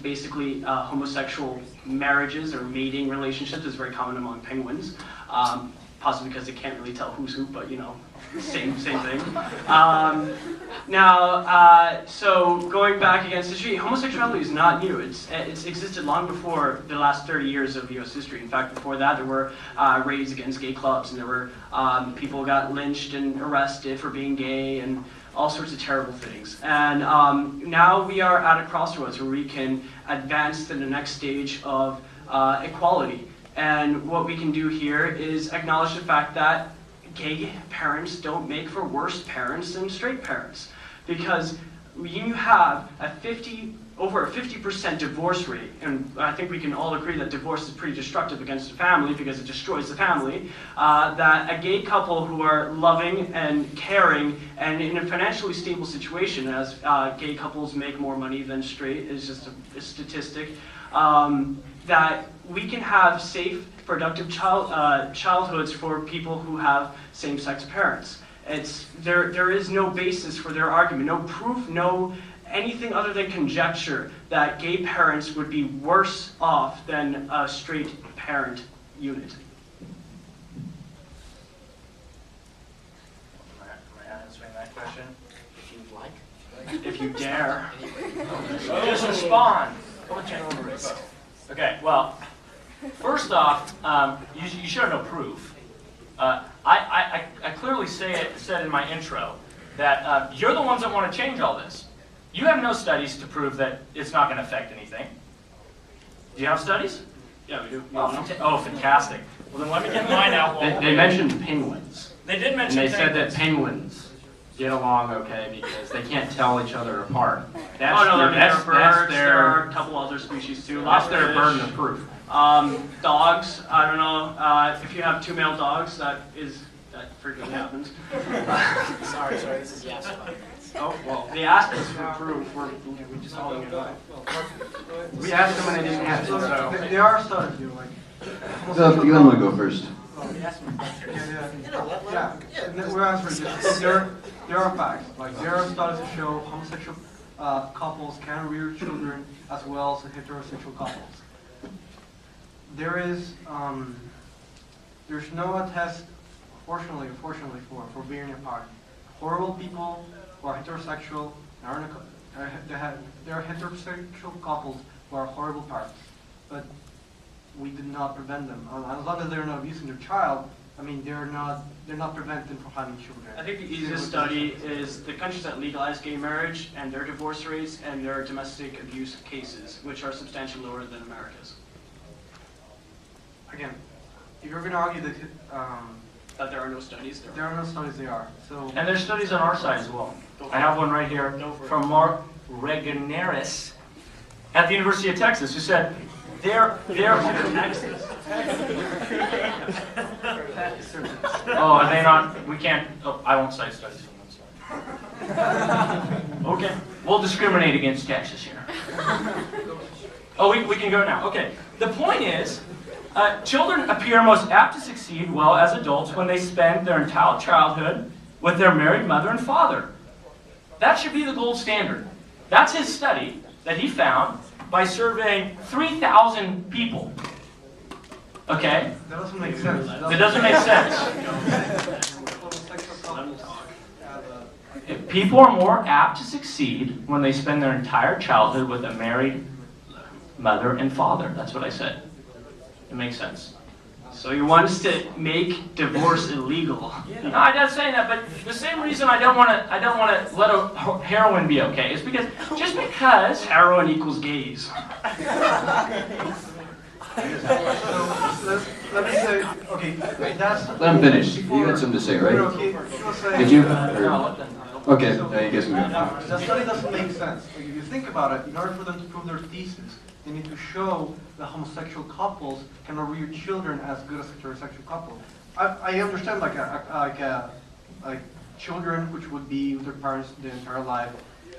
basically homosexual marriages or mating relationships. Is very common among penguins, possibly because they can't really tell who's who, but same thing. So going back against history, homosexuality is not new. It's existed long before the last 30 years of U.S. history. In fact, before that, there were raids against gay clubs, and there were people got lynched and arrested for being gay, and all sorts of terrible things. And now we are at a crossroads where we can advance to the next stage of equality. And what we can do here is acknowledge the fact that gay parents don't make for worse parents than straight parents. Because you have over a 50% divorce rate, and I think we can all agree that divorce is pretty destructive against a family because it destroys the family, that a gay couple who are loving and caring and in a financially stable situation, as gay couples make more money than straight, is just a statistic, that we can have safe, productive childhoods for people who have same-sex parents. There is no basis for their argument, no proof, no anything other than conjecture that gay parents would be worse off than a straight parent unit. Am I answering that question? If you'd like. If you dare. Just respond. Go at your own risk. Okay, well, first off, you should have no proof. I clearly said in my intro that you're the ones that want to change all this. You have no studies to prove that it's not going to affect anything. Do you have studies? Yeah, we do. Oh, fantastic. Well, then let me get mine out. They mentioned penguins. They did mention And they said that penguins. penguins get along okay because they can't tell each other apart. There are birds, their, there are a couple other species too. that's their Fish. burden of proof. Dogs, I don't know, if you have two male dogs, that frequently happens. Sorry, this is yes. Oh, well, they asked us for proof, we're just holding it up. We asked them and they didn't have it, So so. there are studies, You want to go first. Yeah, we're answering this. There are facts. There are studies that show homosexual couples can rear children as well as heterosexual couples. There's no test fortunately, unfortunately for being apart. Horrible people who are heterosexual, there are heterosexual couples who are horrible parents, but we did not prevent them. As long as they're not abusing their child, I mean, they're not prevented from having children. I think the easiest study is the countries that legalize gay marriage and their divorce rates and their domestic abuse cases, which are substantially lower than America's. Again, if you're going to argue That there are no studies, there are no studies, they are. So And there's studies on our side as well. I have one right here from Mark Regeneris at the University of Texas, who said, Oh, are they not? We can't. Oh, I won't cite studies. I'm sorry. Okay, we'll discriminate against Texas here. Oh, we can go now. Okay. The point is, children appear most apt to succeed well as adults when they spend their entire childhood with their married mother and father. That should be the gold standard. That's his study that he found by surveying 3,000 people. Okay? that doesn't make sense. It doesn't make sense. People are more apt to succeed when they spend their entire childhood with a married mother and father. That's what I said. It makes sense. So you want us to make divorce illegal? No, I'm not saying that, but the same reason I don't want to let heroin be okay is because just because Heroin equals gays. So let me say, okay, that's... Let him finish. You had something to say, right? Okay, he was saying- Did you? No, Okay, now you guys can go. The study doesn't make sense. Like, if you think about it, in order for them to prove their thesis, they need to show that homosexual couples cannot rear children as good as heterosexual couples. I understand like children which would be with their parents their entire life.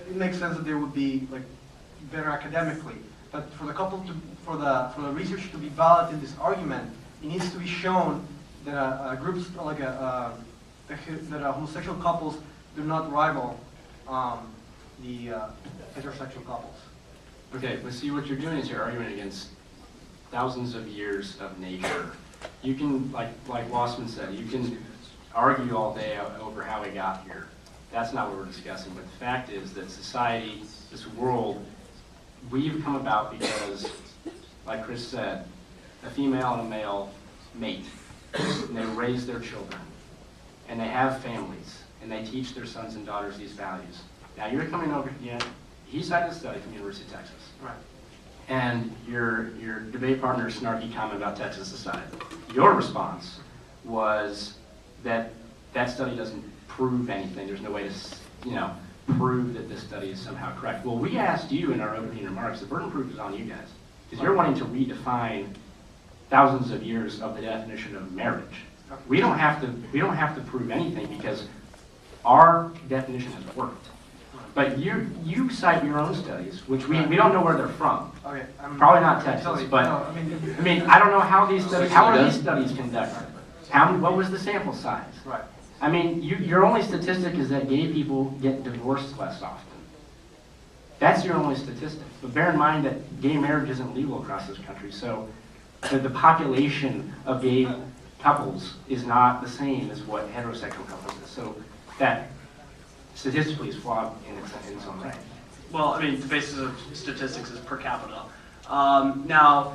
It makes sense that they would be like better academically. But for the for the research to be valid in this argument, it needs to be shown that groups like that homosexual couples do not rival the heterosexual couples. Okay, but see, what you're doing is you're arguing against thousands of years of nature. You can, like Wassman said, you can argue all day over how we got here. That's not what we're discussing, but the fact is that society, this world, we've come about because, like Chris said, a female and a male mate, and they raise their children, and they have families, and they teach their sons and daughters these values. Now you're coming over again. He cited a study from the University of Texas. Right. And your debate partner's snarky comment about Texas aside, your response was that that study doesn't prove anything. There's no way to, prove that this study is somehow correct. Well, we asked you in our opening remarks, the burden of proof is on you guys, because you're wanting to redefine thousands of years of the definition of marriage. We don't have to prove anything because our definition has worked. But you cite your own studies, which we don't know where they're from. Okay, Probably not Texas, but no, I mean, I don't know how these studies, how are these studies conducted? What was the sample size? Right. I mean, your only statistic is that gay people get divorced less often. That's your only statistic. But bear in mind that gay marriage isn't legal across this country, so the population of gay couples is not the same as what heterosexual couples is. So that statistically is flawed in its own right. Well, I mean, the basis of statistics is per capita. Now,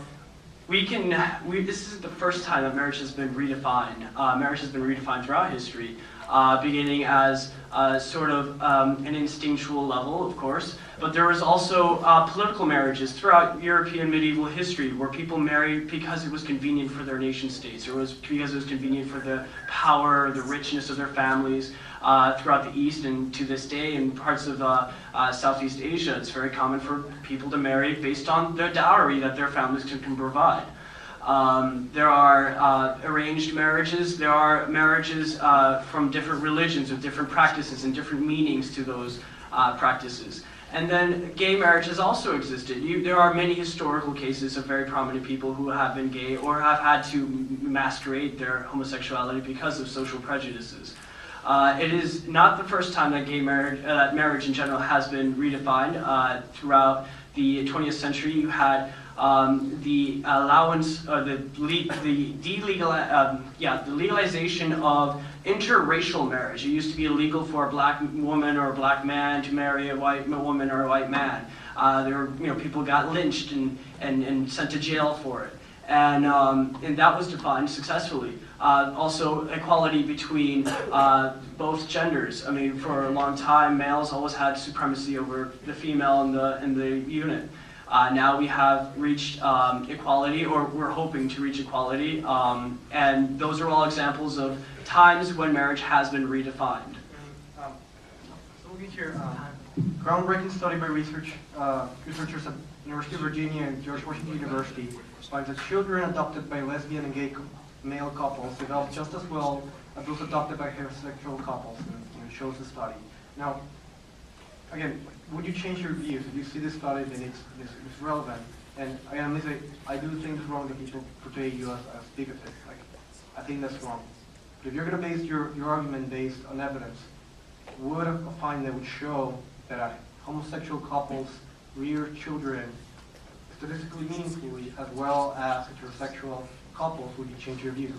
this isn't the first time that marriage has been redefined. Marriage has been redefined throughout history, beginning as sort of an instinctual level, of course, but there was also political marriages throughout European medieval history where people married because it was convenient for their nation states, or because it was convenient for the power, the richness of their families. Throughout the East and to this day in parts of Southeast Asia, it's very common for people to marry based on their dowry that their families can provide. There are arranged marriages. There are marriages from different religions with different practices and different meanings to those practices. And then gay marriage has also existed. There are many historical cases of very prominent people who have been gay or have had to masquerade their homosexuality because of social prejudices. It is not the first time that gay marriage in general has been redefined. Throughout the 20th century, you had the allowance, or the legalization of interracial marriage. It used to be illegal for a black woman or a black man to marry a white woman or a white man. People got lynched and sent to jail for it. And that was defined successfully. Also, equality between both genders. I mean, for a long time, males always had supremacy over the female in the unit. Now we have reached equality, or we're hoping to reach equality, and those are all examples of times when marriage has been redefined. So we get here, groundbreaking study by researchers at University of Virginia and George Washington University finds that children adopted by lesbian and gay male couples develop just as well as those adopted by heterosexual couples, and it shows the study. Now, again, would you change your views if you see this study and it's relevant? And I do think it's wrong that people portray you as bigoted. Like, I think that's wrong. But if you're going to base your argument based on evidence, would a finding that would show that homosexual couples rear children statistically meaningfully as well as heterosexual couples, would you change your views?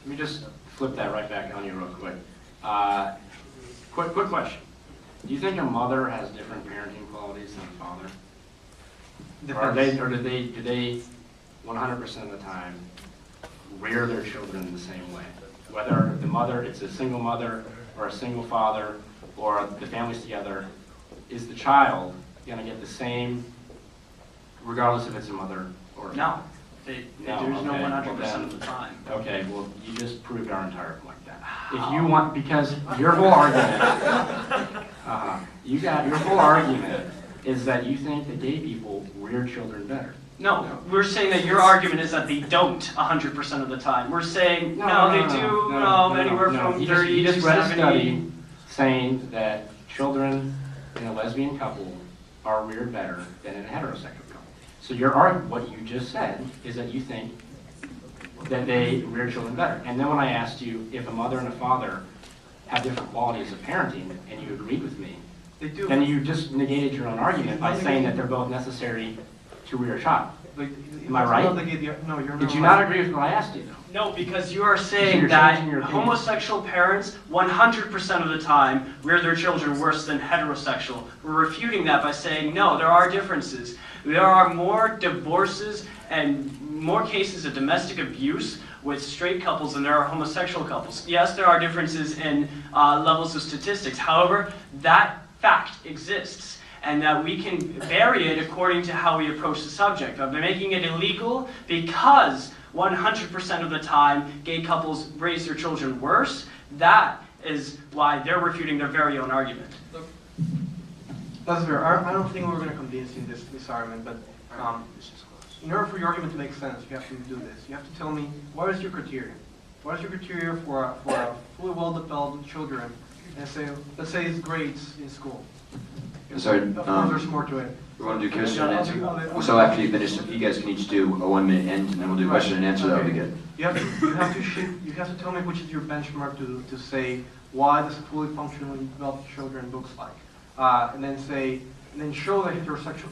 Let me just flip that right back on you real quick. Quick question. Do you think a mother has different parenting qualities than a father? Or do they 100% of the time rear their children in the same way? Whether the mother, it's a single mother or a single father, or the family's together, is the child going to get the same, regardless if it's a mother or No. There's no okay, 100% of the time. Okay, well, you just proved our entire point then. If you want, because your whole argument, your whole argument is that you think that gay people rear children better. No, we're saying that your argument is that they don't 100% of the time. We're saying, they do anywhere from 30 He just to read a 70. study saying that children in a lesbian couple are reared better than in a heterosexual couple. So your argument, what you just said, is that you think that they rear children better. And then when I asked you if a mother and a father have different qualities of parenting, and you agreed with me, They do. then you just negated your own argument by saying that they're both necessary to rear a child. Am I right? No, you're not. Did you not agree with what I asked you, though? No, because you are So saying you're that changing your opinion. homosexual parents 100% of the time rear their children worse than heterosexual. We're refuting that by saying, no, there are differences. There are more divorces and more cases of domestic abuse with straight couples than there are homosexual couples. Yes, there are differences in levels of statistics. However, that fact exists, and that we can vary it according to how we approach the subject. By making it illegal because 100% of the time gay couples raise their children worse, that is why they're refuting their very own argument. That's fair. I don't think we're going to convince you in this argument, but in order for your argument to make sense, you have to do this. You have to tell me, what is your criteria? What is your criteria for a fully well-developed children, and let's say it's grades in school? Sorry, Of course, there's more to it. we want to do question and answer. So after you finish, if you guys can each do a 1 minute end, and then we'll do question and answer, that would be good. You have to tell me which is your benchmark to say why does a fully functionally developed children looks like, and then show that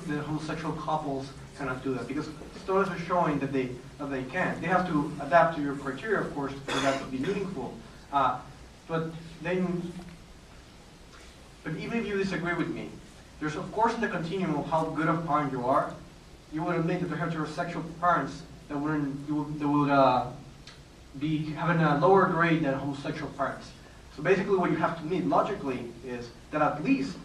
the homosexual couples cannot do that, because studies are showing that they can. They have to adapt to your criteria, of course, for that to be meaningful. But even if you disagree with me, there's of course in the continuum of how good of a parent you are, you would admit that there are heterosexual parents that would be having a lower grade than homosexual parents. So basically what you have to meet logically is that at least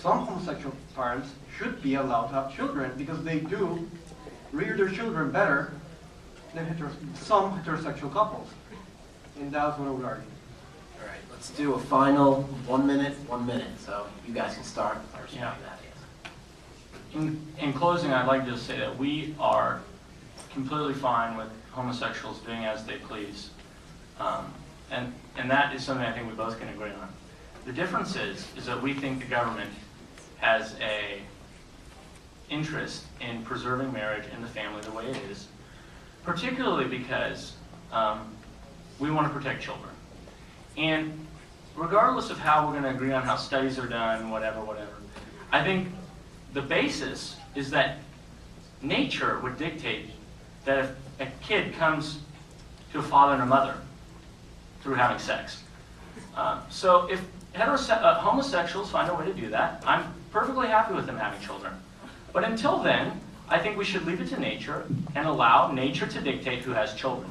some homosexual parents should be allowed to have children, because they do rear their children better than some heterosexual couples. And that's what I would argue. All right, let's do a final 1 minute, 1 minute. So you guys can start by responding to that. In closing, I'd like to just say that we are completely fine with homosexuals doing as they please. And that is something I think we both can agree on. The difference is that we think the government has a interest in preserving marriage and the family the way it is, particularly because we want to protect children. And regardless of how we're going to agree on how studies are done, whatever, I think the basis is that nature would dictate that if a kid comes to a father and a mother through having sex. So if homosexuals find a way to do that, I'm perfectly happy with them having children. But until then, I think we should leave it to nature and allow nature to dictate who has children,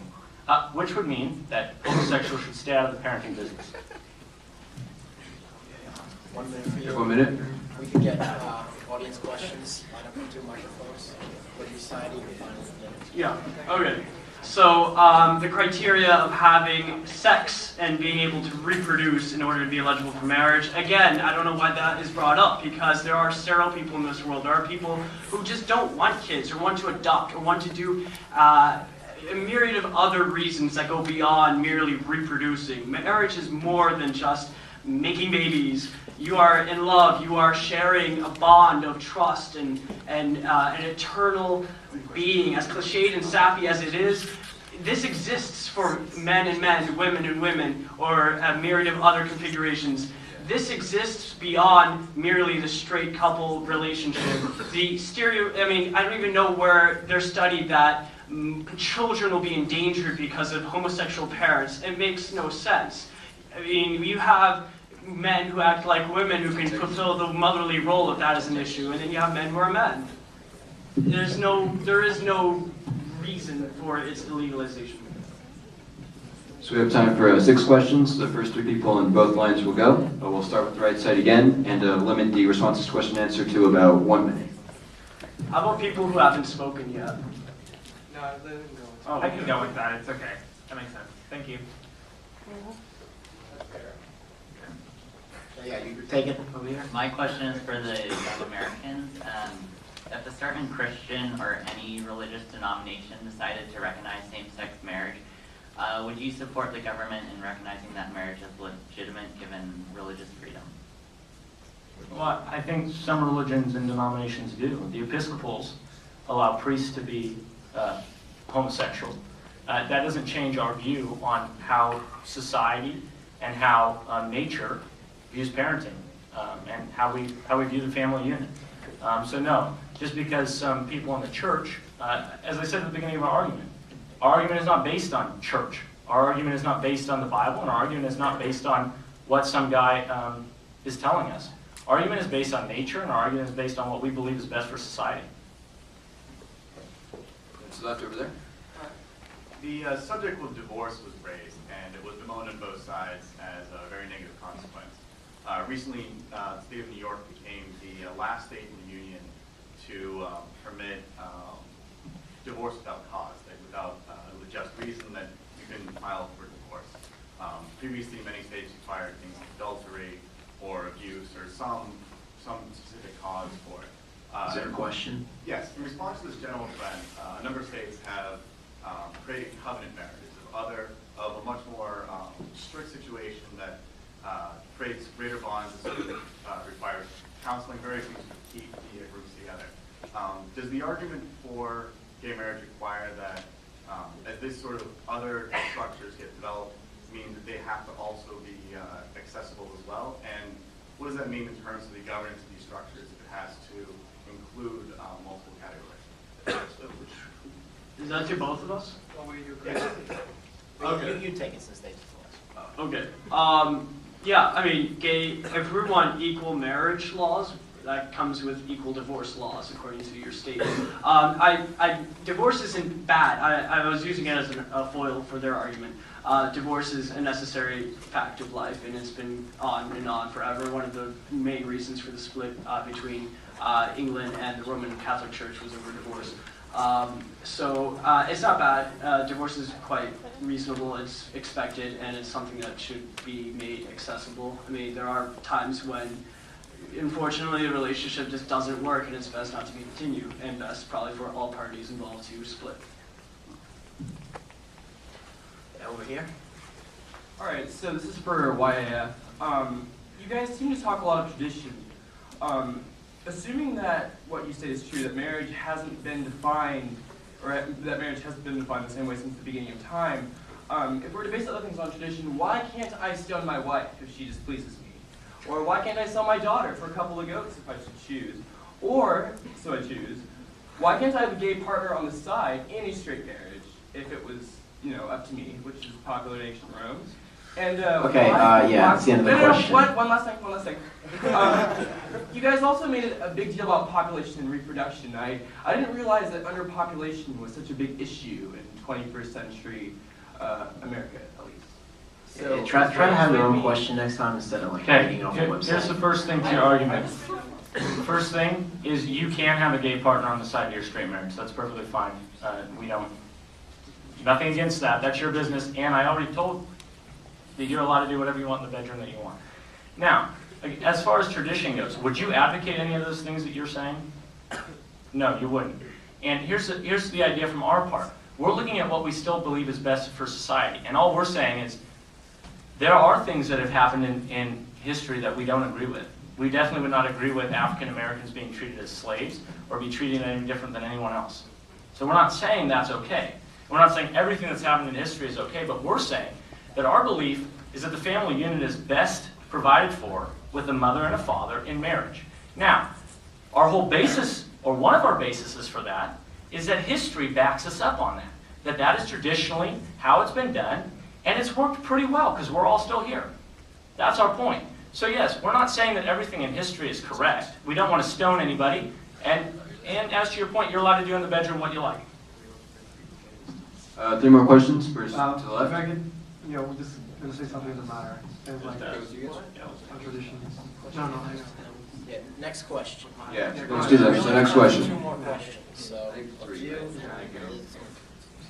which would mean that homosexuals should stay out of the parenting business. 1 minute for you. 1 minute. We can get audience questions. Line up with 2 microphones. What you decided, you can find it. Yeah, okay. So the criteria of having sex and being able to reproduce in order to be eligible for marriage, again, I don't know why that is brought up, because there are sterile people in this world. There are people who just don't want kids or want to adopt or want to do a myriad of other reasons that go beyond merely reproducing. Marriage is more than just making babies. You are in love. You are sharing a bond of trust and an eternal being. As cliched and sappy as it is, this exists for men and men, women and women, or a myriad of other configurations. This exists beyond merely the straight couple relationship. I don't even know where they're studied that children will be endangered because of homosexual parents. It makes no sense. I mean, you have men who act like women who can fulfill the motherly role if that is an issue, and then you have men who are men. There is no reason for its illegalization. So we have time for 6 questions. The first 3 people on both lines will go. We'll start with the right side again and limit the responses to question and answer to about 1 minute. How about people who haven't spoken yet? No, let him go. Oh, I can go with that. It's okay. That makes sense. Thank you. So yeah, you take it over here. My question is for the young Americans. If a certain Christian or any religious denomination decided to recognize same-sex marriage, would you support the government in recognizing that marriage as legitimate given religious freedom? Well, I think some religions and denominations do. The Episcopals allow priests to be homosexual. That doesn't change our view on how society and how nature views parenting and how we view the family unit. So no, just because some people in the church, as I said at the beginning of our argument is not based on church. Our argument is not based on the Bible, and our argument is not based on what some guy is telling us. Our argument is based on nature, and our argument is based on what we believe is best for society. To the left over there. The subject of divorce was raised, and it was bemoaned on both sides as a very negative consequence. Recently, the state of New York became the last state in the union to permit divorce without cause, without a just reason that you can file for divorce. Previously, many states required things like adultery or abuse or some specific cause for it. Is there a question? Yes. In response to this general trend, a number of states have created covenant marriages of a much more strict situation that creates greater bonds and requires counseling, very few to keep the groups together. Does the argument for gay marriage require that as this sort of other structures get developed, mean that they have to also be accessible as well? And what does that mean in terms of the governance of these structures if it has to include multiple categories? Is that to both of us? Okay. You take it since they just Okay. Yeah, I mean, if we want equal marriage laws, that comes with equal divorce laws, according to your state. Divorce isn't bad. I was using it as a foil for their argument. Divorce is a necessary fact of life, and it's been on and on forever. One of the main reasons for the split between England and the Roman Catholic Church was over divorce. So it's not bad. Divorce is quite reasonable, it's expected, and it's something that should be made accessible. I mean, there are times when, unfortunately, the relationship just doesn't work, and it's best not to be continued, and best probably for all parties involved to split. over here. All right, so this is for YAF. You guys seem to talk a lot of tradition. Assuming that what you say is true, that marriage hasn't been defined, or that marriage hasn't been defined the same way since the beginning of time, if we're to base other things on tradition, why can't I stone my wife if she displeases me? Or why can't I sell my daughter for a couple of goats if I should choose? Or, so I choose, why can't I have a gay partner on the side in a straight marriage if it was, up to me, which is population roams? And Okay, yeah, that's the end of the question. One last thing. You guys also made a big deal about population and reproduction. I didn't realize that underpopulation was such a big issue in 21st century America, at least. So Try to have your own question next time instead of like Okay, reading off the here's website. the first thing to your argument. The first thing is you can have a gay partner on the side of your straight marriage. That's perfectly fine. We don't, nothing against that. That's your business. And I already told that you're allowed to do whatever you want in the bedroom that you want. Now, as far as tradition goes, would you advocate any of those things that you're saying? No, you wouldn't. And here's the idea from our part. We're looking at what we still believe is best for society. And all we're saying is there are things that have happened in history that we don't agree with. We definitely would not agree with African Americans being treated as slaves or be treated any different than anyone else. So we're not saying that's okay. We're not saying everything that's happened in history is okay, but we're saying that our belief is that the family unit is best provided for with a mother and a father in marriage. Now, our whole basis, or one of our bases for that, is that history backs us up on that. That is traditionally how it's been done, and it's worked pretty well because we're all still here. That's our point. So yes, we're not saying that everything in history is correct. We don't want to stone anybody, and as to your point, you're allowed to do in the bedroom what you like. 3 more questions. First to the If left. I could, just gonna say something that matter. It's like on traditions. No, hang on. Yeah, next question. Yeah, let's do that. So next question. 2 more questions. So,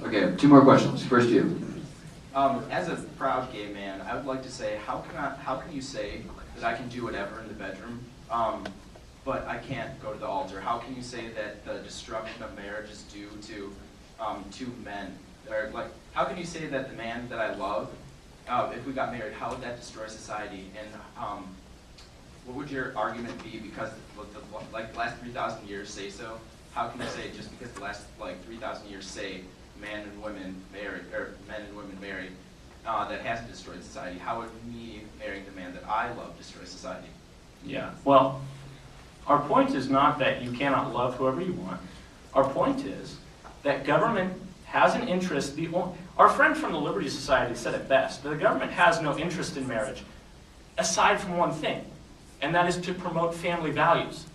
Okay, 2 more questions. First you. As a proud gay man, I would like to say, how can you say that I can do whatever in the bedroom, but I can't go to the altar? How can you say that the destruction of marriage is due to 2 men? Or like, how can you say that the man that I love, if we got married, how would that destroy society? And what would your argument be? Because the last 3,000 years say so. How can you say just because the last 3,000 years say men and women married, that hasn't destroyed society? How would me marrying the man that I love destroy society? Yeah, well, our point is not that you cannot love whoever you want. Our point is that government has an interest. Our friend from the Liberty Society said it best. The government has no interest in marriage, aside from one thing, and that is to promote family values.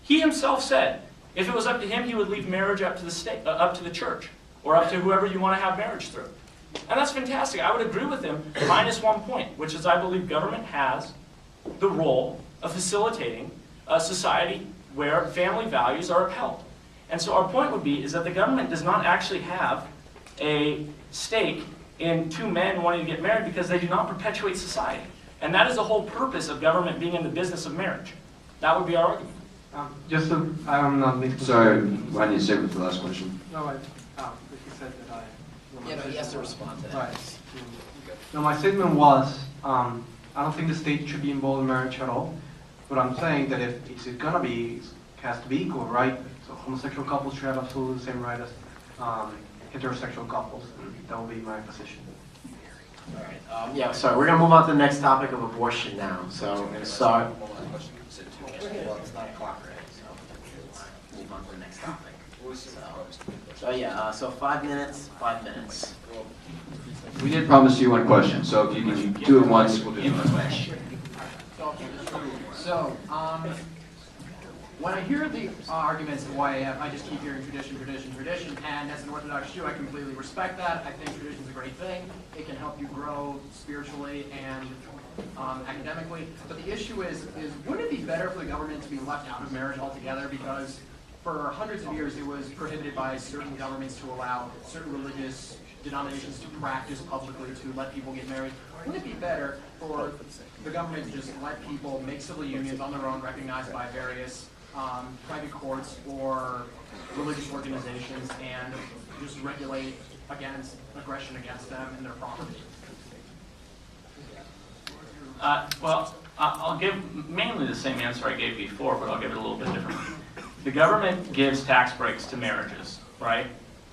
He himself said, if it was up to him, he would leave marriage up to the state, up to the church, or up to whoever you want to have marriage through. And that's fantastic. I would agree with him, minus one point, which is I believe government has the role of facilitating a society where family values are upheld. And so our point would be is that the government does not actually have a stake in 2 men wanting to get married because they do not perpetuate society. And that is the whole purpose of government being in the business of marriage. That would be our argument. I'm not making. Sorry, why didn't you say with the last question? No, he said that I. he has to respond to that. Right. No, my statement was, I don't think the state should be involved in marriage at all. But I'm saying that if it's gonna be, it has to be equal, right? So homosexual couples should have absolutely the same right as heterosexual couples. And that would be my position. All right. Yeah, sorry. We're gonna move on to the next topic of abortion now. So we're gonna start. Well, it's 9 o'clock already, so let's move on to the next topic. So 5 minutes. 5 minutes. We did promise you 1 question, so if you can do it once, we'll do it once. So, when I hear the arguments of YAF, I just keep hearing tradition, and as an Orthodox Jew, I completely respect that. I think tradition is a great thing. It can help you grow spiritually and academically. But the issue is wouldn't it be better for the government to be left out of marriage altogether? Because for hundreds of years, it was prohibited by certain governments to allow certain religious denominations to practice publicly to let people get married. Wouldn't it be better for the government to just let people make civil unions on their own, recognized by various private courts or religious organizations, and just regulate against aggression against them and their property? Well, I'll give mainly the same answer I gave before, but I'll give it a little bit different. The government gives tax breaks to marriages, right?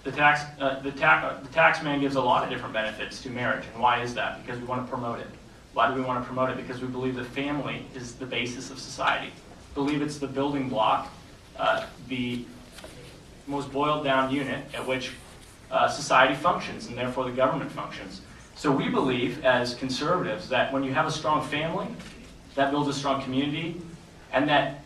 The tax man gives a lot of different benefits to marriage, and why is that? Because we want to promote it. Why do we want to promote it? Because we believe the family is the basis of society. Believe it's the building block, the most boiled down unit at which society functions and therefore the government functions. So we believe as conservatives that when you have a strong family, that builds a strong community, and that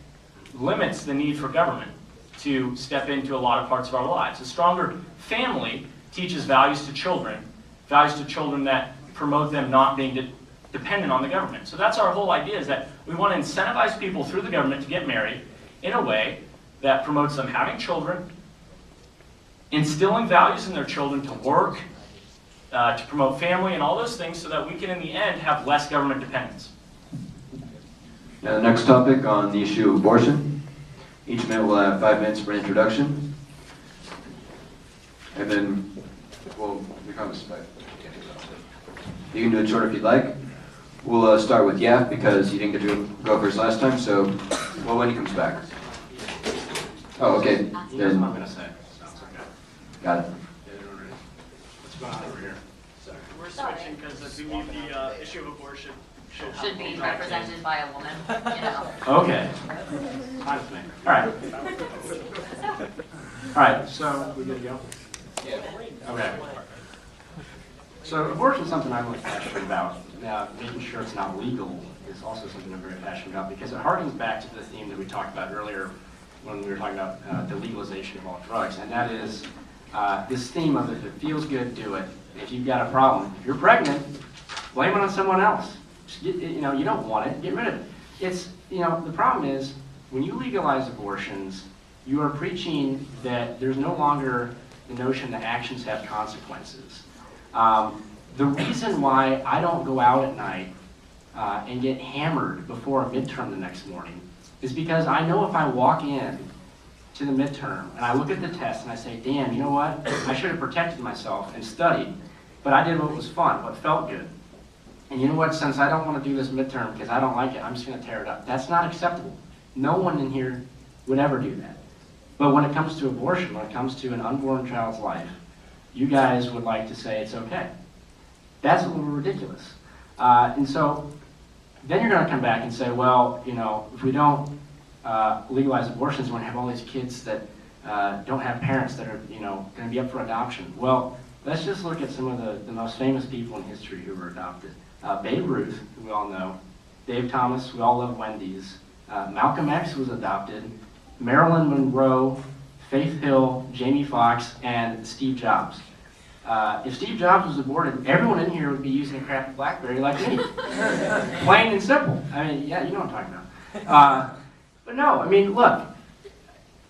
limits the need for government to step into a lot of parts of our lives. A stronger family teaches values to children that promote them not being dependent on the government. So that's our whole idea, is that we want to incentivize people through the government to get married in a way that promotes them having children, instilling values in their children to work, to promote family and all those things, so that we can in the end have less government dependence. Now, the next topic on the issue of abortion. Each man will have 5 minutes for an introduction. And then we'll become a spec. You can do it short if you'd like. We'll start with Yap because you didn't get to go first last time, so well, when he comes back. Oh, okay. He knows what Then, I'm going to say, so it's okay. got it. What's going on over here? We're switching because I believe the issue of abortion should be represented by a woman, you know. Okay. Fine with me. All right. All right, so we good to go? Yeah. Okay. So abortion is something I'm really passionate about. Now, making sure it's not legal is also something I'm very passionate about because it harkens back to the theme that we talked about earlier when we were talking about the legalization of all drugs, and that is this theme of if it feels good, do it. If you've got a problem, if you're pregnant, blame it on someone else. Just you know, you don't want it, get rid of it. It's, you know, the problem is when you legalize abortions, you are preaching that there's no longer the notion that actions have consequences. The reason why I don't go out at night and get hammered before a midterm the next morning is because I know if I walk in to the midterm and I look at the test and I say, damn, you know what? I should have protected myself and studied, but I did what was fun, what felt good. And you know what? Since I don't want to do this midterm because I don't like it, I'm just going to tear it up. That's not acceptable. No one in here would ever do that. But when it comes to abortion, when it comes to an unborn child's life, you guys would like to say it's okay. That's a little ridiculous. And so then you're going to come back and say, well, you know, if we don't legalize abortions, we're going to have all these kids that don't have parents that are, you know, going to be up for adoption. Well, let's just look at some of the most famous people in history who were adopted. Babe Ruth, who we all know, Dave Thomas, we all love Wendy's, Malcolm X was adopted, Marilyn Monroe, Faith Hill, Jamie Foxx, and Steve Jobs. If Steve Jobs was aborted, everyone in here would be using a crappy BlackBerry like me. Plain and simple. I mean, yeah, you know what I'm talking about. But no, I mean, look,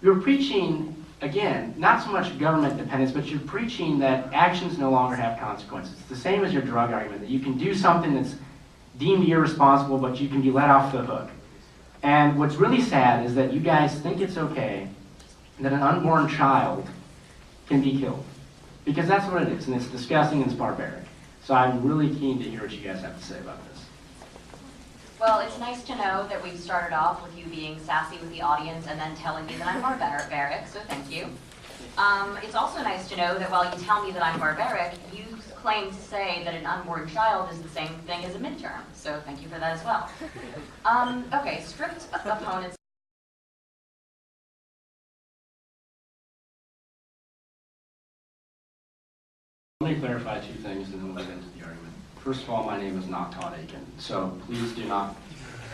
you're preaching, again, not so much government dependence, but you're preaching that actions no longer have consequences. It's the same as your drug argument, that you can do something that's deemed irresponsible, but you can be let off the hook. And what's really sad is that you guys think it's okay that an unborn child can be killed. Because that's what it is, and it's disgusting and it's barbaric. So I'm really keen to hear what you guys have to say about this. Well, it's nice to know that we've started off with you being sassy with the audience and then telling me that I'm barbaric, so thank you. It's also nice to know that while you tell me that I'm barbaric, you claim to say that an unborn child is the same thing as a midterm, so thank you for that as well. Okay, strict opponents. Let me clarify 2 things and then we'll get into the argument. First of all, my name is not Todd Aiken, so please do not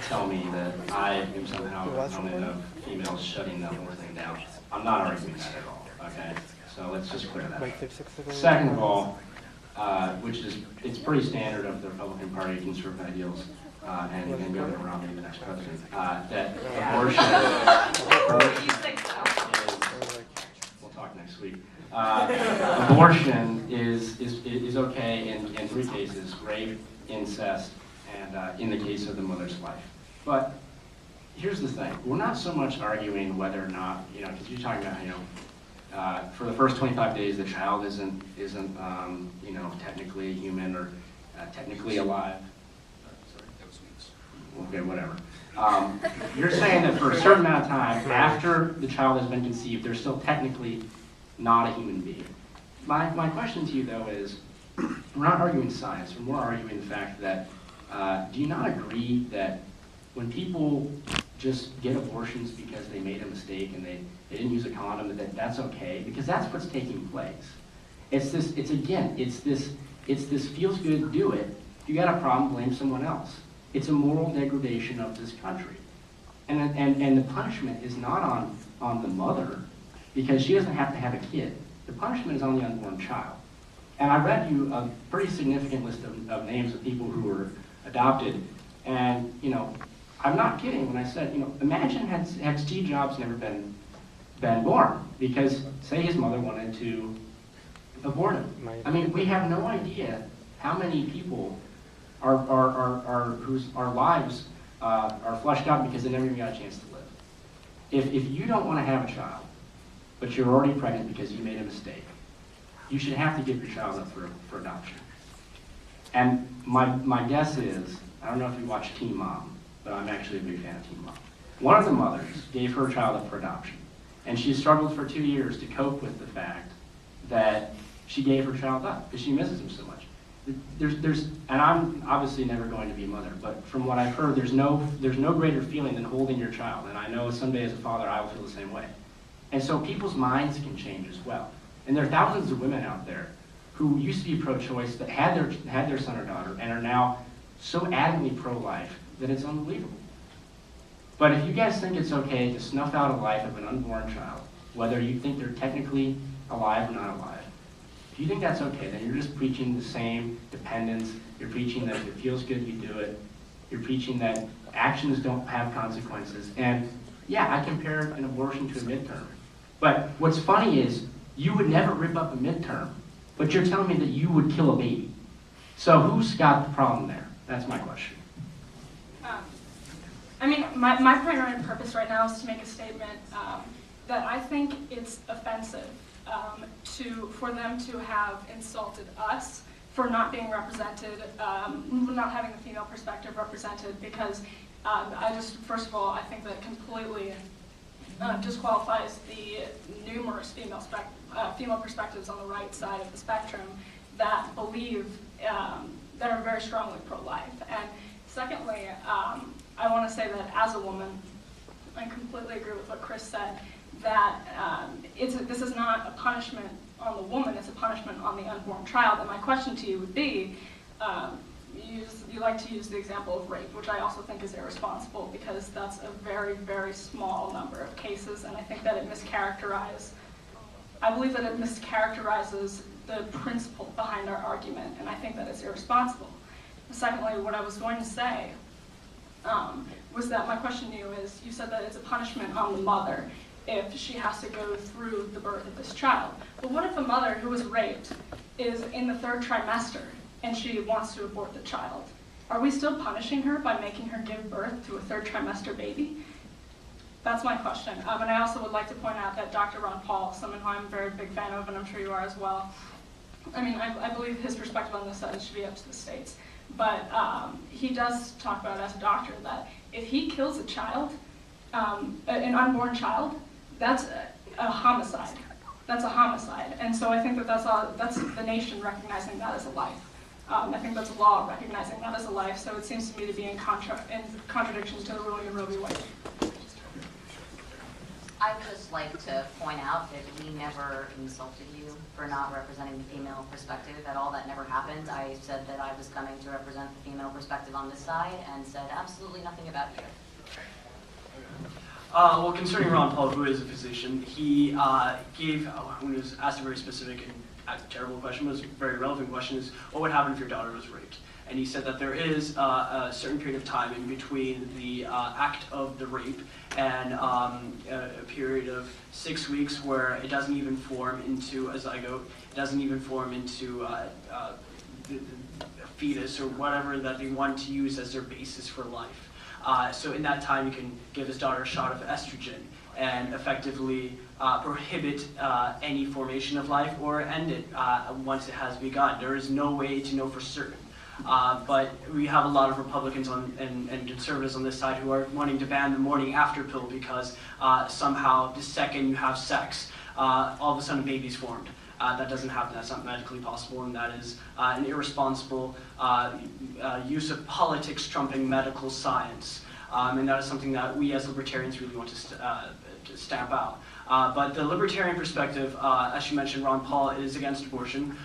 tell me that I am somehow a proponent of females shutting the whole thing down. I'm not arguing that at all, okay? So let's just clear that up. Second of all, which is, it's pretty standard of the Republican Party, conservative ideals, and Governor Romney, the next president, that abortion we'll talk next week. Abortion is okay in 3 cases: rape, incest, and in the case of the mother's life. But here's the thing: we're not so much arguing whether or not, you know, because you're talking about, you know, for the first 25 days the child isn't you know, technically human or technically alive. Sorry, that was weeks. Okay, whatever. You're saying that for a certain amount of time after the child has been conceived, they're still technically not a human being. My question to you, though, is we're not arguing science, we're more arguing the fact that do you not agree that when people just get abortions because they made a mistake and they didn't use a condom, that's okay, because that's what's taking place. It's this feels good, do it. If you got a problem, blame someone else. It's a moral degradation of this country. And the punishment is not on the mother, because she doesn't have to have a kid. The punishment is on the unborn child. And I read you a pretty significant list of names of people who were adopted. And, you know, I'm not kidding when I said, you know, imagine had Steve Jobs never been born, because, say, his mother wanted to abort him. I mean, we have no idea how many people whose lives are flushed out because they never even got a chance to live. If you don't want to have a child, but you're already pregnant because you made a mistake, you should have to give your child up for adoption. And my guess is, I don't know if you watch Teen Mom, but I'm actually a big fan of Teen Mom. One of the mothers gave her child up for adoption, and she struggled for 2 years to cope with the fact that she gave her child up because she misses him so much. And I'm obviously never going to be a mother, but from what I've heard, there's no greater feeling than holding your child, and I know someday as a father I will feel the same way. And so people's minds can change as well. And there are thousands of women out there who used to be pro-choice that had their son or daughter and are now so adamantly pro-life that it's unbelievable. But if you guys think it's okay to snuff out a life of an unborn child, whether you think they're technically alive or not alive, if you think that's okay, then you're just preaching the same dependence. You're preaching that if it feels good, you do it. You're preaching that actions don't have consequences. And yeah, I compare an abortion to a midterm. But what's funny is you would never rip up a midterm, but you're telling me that you would kill a baby. So who's got the problem there? That's my question. I mean, my primary purpose right now is to make a statement that I think it's offensive for them to have insulted us for not being represented, not having the female perspective represented, because first of all, I think that completely disqualifies the numerous female perspectives on the right side of the spectrum that believe, that are very strongly pro-life. And secondly, I want to say that as a woman, I completely agree with what Chris said, that this is not a punishment on the woman, it's a punishment on the unborn child. And my question to you would be, you like to use the example of rape, which I also think is irresponsible because that's a very, very small number of cases, and I think that I believe that it mischaracterizes the principle behind our argument, and I think that it's irresponsible. Secondly, what I was going to say was that my question to you is, you said that it's a punishment on the mother if she has to go through the birth of this child. But what if a mother who was raped is in the 3rd trimester and she wants to abort the child? Are we still punishing her by making her give birth to a 3rd trimester baby? That's my question. And I also would like to point out that Dr. Ron Paul, someone who I'm a very big fan of, and I'm sure you are as well, I mean, I believe his perspective on this should be up to the states. But he does talk about, as a doctor, that if he kills a child, an unborn child, that's a homicide. That's a homicide. And so I think that that's the nation recognizing that as a life. I think that's a law recognizing that as a life, so it seems to me to be in contradiction to the ruling of Roe v. Wade. I would just like to point out that we never insulted you for not representing the female perspective. That all that never happened. I said that I was coming to represent the female perspective on this side and said absolutely nothing about you. Well, concerning Ron Paul, who is a physician, he gave, when he was asked a very specific and terrible question, but it was a very relevant question, is what would happen if your daughter was raped? And he said that there is a certain period of time in between the act of the rape and a period of 6 weeks where it doesn't even form into a zygote, it doesn't even form into a fetus or whatever that they want to use as their basis for life. So in that time, you can give his daughter a shot of estrogen and effectively prohibit any formation of life or end it once it has begun. There is no way to know for certain. But we have a lot of Republicans and conservatives on this side who are wanting to ban the morning after pill because somehow the second you have sex, all of a sudden a baby's formed. That doesn't happen, that's not medically possible, and that is an irresponsible use of politics trumping medical science. and that is something that we as libertarians really want to stamp out. But the libertarian perspective, as you mentioned, Ron Paul is against abortion.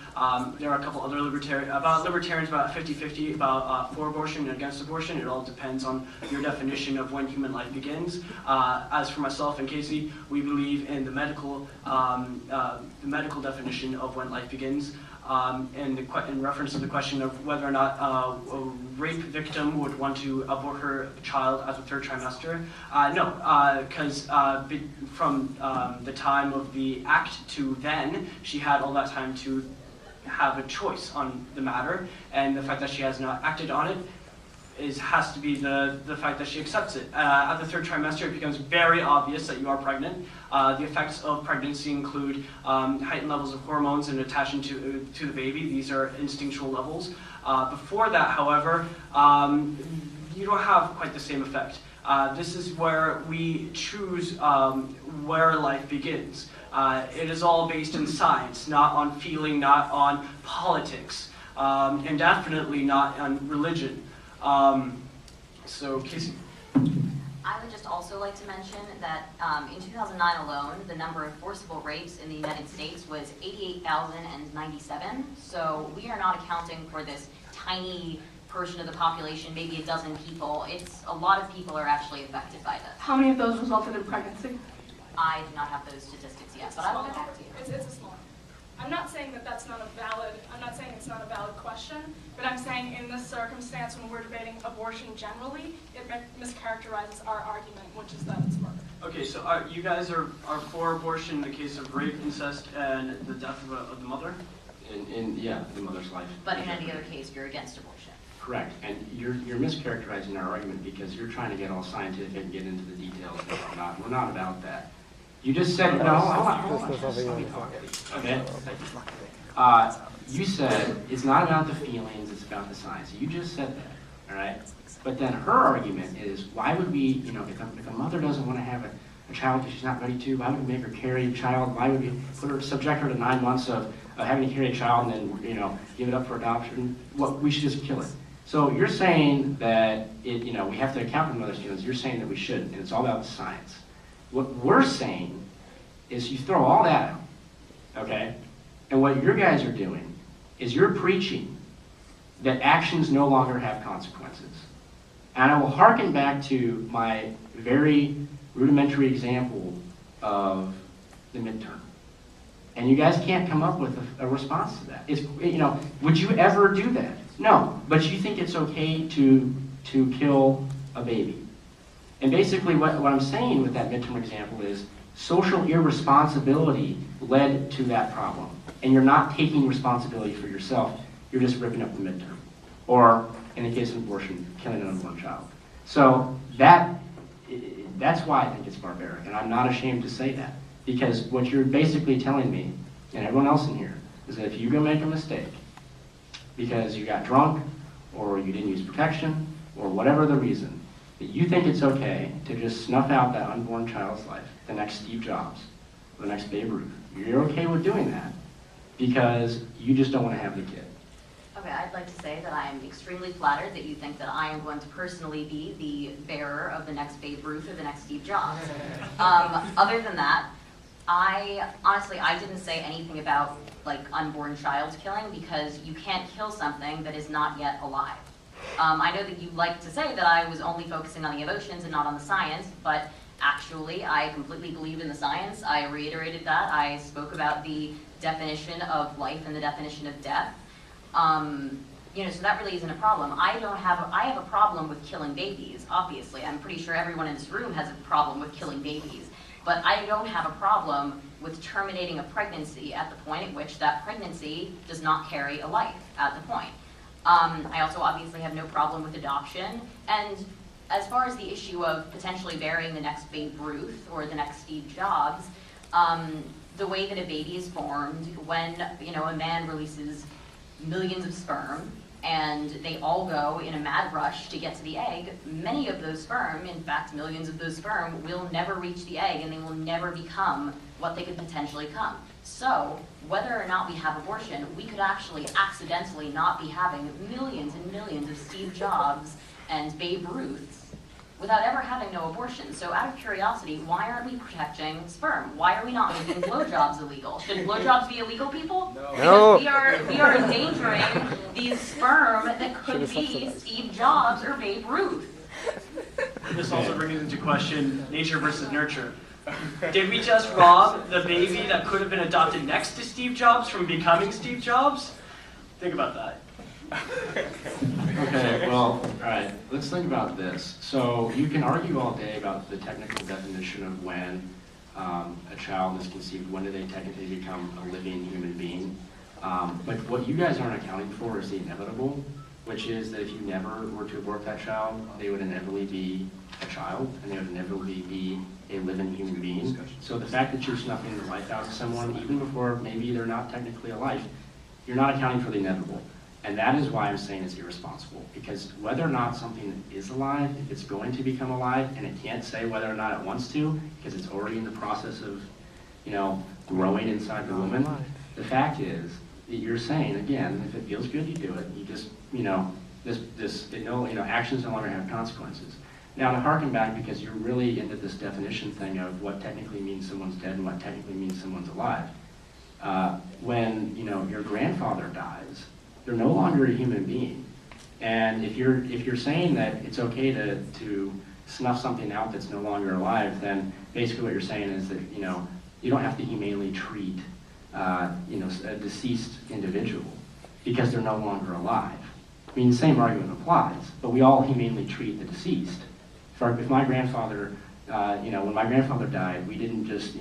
There are a couple other libertarians about 50-50 about for abortion and against abortion. It all depends on your definition of when human life begins. As for myself and Casey, we believe in the medical definition of when life begins. In reference to the question of whether or not a rape victim would want to abort her child at the 3rd trimester, no, because from the time of the act to then, she had all that time to have a choice on the matter, and the fact that she has not acted on it has to be the fact that she accepts it. At the 3rd trimester, it becomes very obvious that you are pregnant. The effects of pregnancy include heightened levels of hormones and attaching to the baby. These are instinctual levels. Before that, however, you don't have quite the same effect. This is where we choose where life begins. It is all based in science, not on feeling, not on politics, and definitely not on religion. So, Casey. I would just also like to mention that in 2009 alone, the number of forcible rapes in the United States was 88,097. So we are not accounting for this tiny portion of the population, maybe a dozen people. It's a lot of people are actually affected by this. How many of those resulted in pregnancy? I do not have those statistics yet, but I will get back to you. It's a small. I'm not saying that that's not a valid, I'm not saying it's not a valid question, but I'm saying in this circumstance when we're debating abortion generally, it mischaracterizes our argument, which is that it's murder. Okay, so you guys are for abortion in the case of rape, incest, and the death of the mother? Yeah, the mother's life. But in any other case, you're against abortion. Correct, and you're mischaracterizing our argument because you're trying to get all scientific and get into the details. We're not about that. You just said, no, hold on. Let me talk. Okay? You said it's not about the feelings, it's about the science. You just said that, all right? But then her argument is, why would we, if a mother doesn't want to have a child because she's not ready to, why would we make her carry a child? Why would we subject her to 9 months of having to carry a child and then, give it up for adoption? We should just kill it. So you're saying that we have to account for the mother's feelings. You're saying that we shouldn't, and it's all about the science. What we're saying is you throw all that out, okay? And what your guys are doing is you're preaching that actions no longer have consequences. And I will hearken back to my very rudimentary example of the midterm. And you guys can't come up with a response to that. Would you ever do that? No, but you think it's okay to kill a baby. And basically what I'm saying with that midterm example is social irresponsibility led to that problem. And you're not taking responsibility for yourself, you're just ripping up the midterm. Or, in the case of abortion, killing an unborn child. So that's why I think it's barbaric, and I'm not ashamed to say that. Because what you're basically telling me, and everyone else in here, is that if you go make a mistake, because you got drunk, or you didn't use protection, or whatever the reason, that you think it's okay to just snuff out that unborn child's life, the next Steve Jobs, or the next Babe Ruth. You're okay with doing that because you just don't want to have the kid. Okay, I'd like to say that I am extremely flattered that you think that I am going to personally be the bearer of the next Babe Ruth or the next Steve Jobs. Other than that, I didn't say anything about unborn child killing because you can't kill something that is not yet alive. I know that you like to say that I was only focusing on the emotions and not on the science, but actually I completely believe in the science. I reiterated that. I spoke about the definition of life and the definition of death. So that really isn't a problem. I have a problem with killing babies, obviously. I'm pretty sure everyone in this room has a problem with killing babies. But I don't have a problem with terminating a pregnancy at the point at which that pregnancy does not carry a life at the point. I also obviously have no problem with adoption. And as far as the issue of potentially burying the next Babe Ruth or the next Steve Jobs, the way that a baby is formed when a man releases millions of sperm and they all go in a mad rush to get to the egg, many of those sperm, in fact millions of those sperm, will never reach the egg and they will never become what they could potentially become. So whether or not we have abortion, we could actually accidentally not be having millions and millions of Steve Jobs and Babe Ruths without ever having no abortion. So out of curiosity, why aren't we protecting sperm? Why are we not making blowjobs illegal? Should blowjobs be illegal, people? No. Because we are endangering these sperm that could be Steve Jobs or Babe Ruth. This also brings into question nature versus nurture. Did we just rob the baby that could have been adopted next to Steve Jobs from becoming Steve Jobs? Think about that. Okay, well, all right, let's think about this. So you can argue all day about the technical definition of when a child is conceived, when do they technically become a living human being. But what you guys aren't accounting for is the inevitable, which is that if you never were to abort that child, they would inevitably be a child, and they would inevitably be a living human being. So the fact that you're snuffing the life out of someone, even before maybe they're not technically alive, you're not accounting for the inevitable. And that is why I'm saying it's irresponsible, because whether or not something is alive, if it's going to become alive, and it can't say whether or not it wants to, because it's already in the process of, growing inside the woman, the fact is that you're saying, again, if it feels good, you do it. You just, actions no longer have consequences. Now, to harken back, because you're really into this definition thing of what technically means someone's dead and what technically means someone's alive, when, your grandfather dies, they're no longer a human being. And if you're saying that it's okay to snuff something out that's no longer alive, then basically what you're saying is that, you don't have to humanely treat, a deceased individual because they're no longer alive. I mean, the same argument applies, but we all humanely treat the deceased. If my grandfather, when my grandfather died, we didn't just,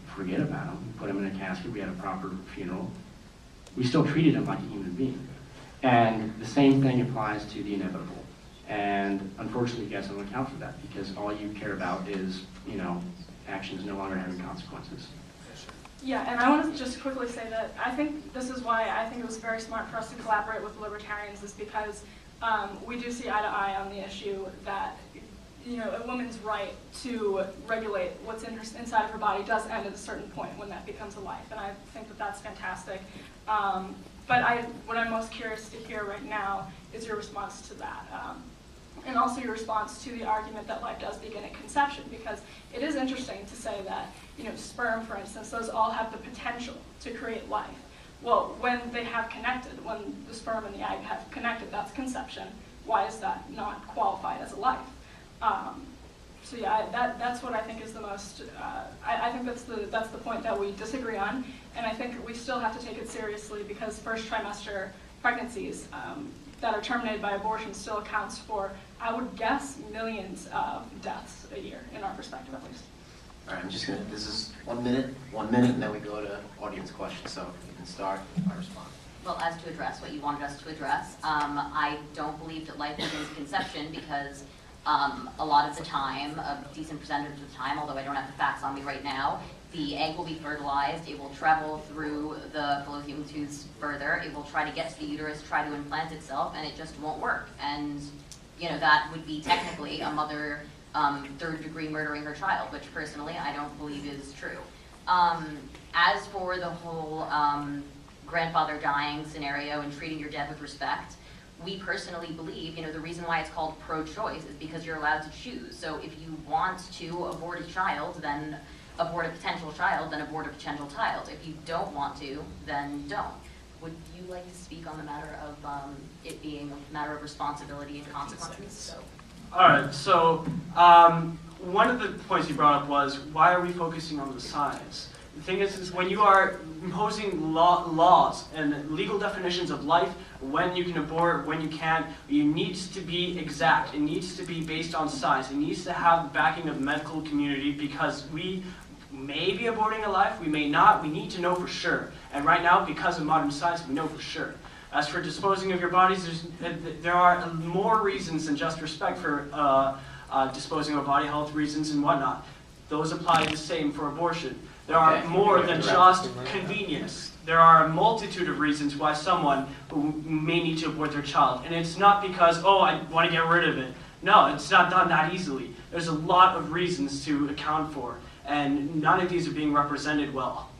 forget about him, put him in a casket, we had a proper funeral. We still treated him like a human being. And the same thing applies to the inevitable. And unfortunately, you guys don't account for that because all you care about is, actions no longer having consequences. Yeah, and I want to just quickly say that I think this is why I think it was very smart for us to collaborate with libertarians, is because we do see eye to eye on the issue that a woman's right to regulate what's inside of her body does end at a certain point when that becomes a life, and I think that that's fantastic. But what I'm most curious to hear right now is your response to that. And also your response to the argument that life does begin at conception, because it is interesting to say that, sperm, for instance, those all have the potential to create life. Well, when they have connected, when the sperm and the egg have connected, that's conception. Why is that not qualified as a life? So yeah, that's what I think is the most, I think that's the point that we disagree on, and I think we still have to take it seriously because first trimester pregnancies that are terminated by abortion still accounts for, I would guess, millions of deaths a year, in our perspective at least. All right, this is 1 minute, and then we go to audience questions, so you can start by responding. Well, as to address what you wanted us to address, I don't believe that life begins conception because a lot of the time, a decent percentage of the time, although I don't have the facts on me right now, the egg will be fertilized, it will travel through the fallopian tubes further, it will try to get to the uterus, try to implant itself, and it just won't work. And, that would be technically a mother third degree murdering her child, which personally I don't believe is true. As for the whole grandfather dying scenario and treating your dead with respect, we personally believe, the reason why it's called pro-choice is because you're allowed to choose. So if you want to abort a child, then abort a potential child, then abort a potential child. If you don't want to, then don't. Would you like to speak on the matter of it being a matter of responsibility and consequences? All right, so one of the points you brought up was, why are we focusing on the science? The thing is when you are imposing laws and legal definitions of life, when you can abort, when you can't, it needs to be exact. It needs to be based on science. It needs to have the backing of the medical community because we may be aborting a life, we may not. We need to know for sure. And right now, because of modern science, we know for sure. As for disposing of your bodies, there are more reasons than just respect for disposing of body, health reasons and whatnot. Those apply the same for abortion. There are more than just convenience. There are a multitude of reasons why someone who may need to abort their child. And it's not because, oh, I want to get rid of it. No, it's not done that easily. There's a lot of reasons to account for, and none of these are being represented well.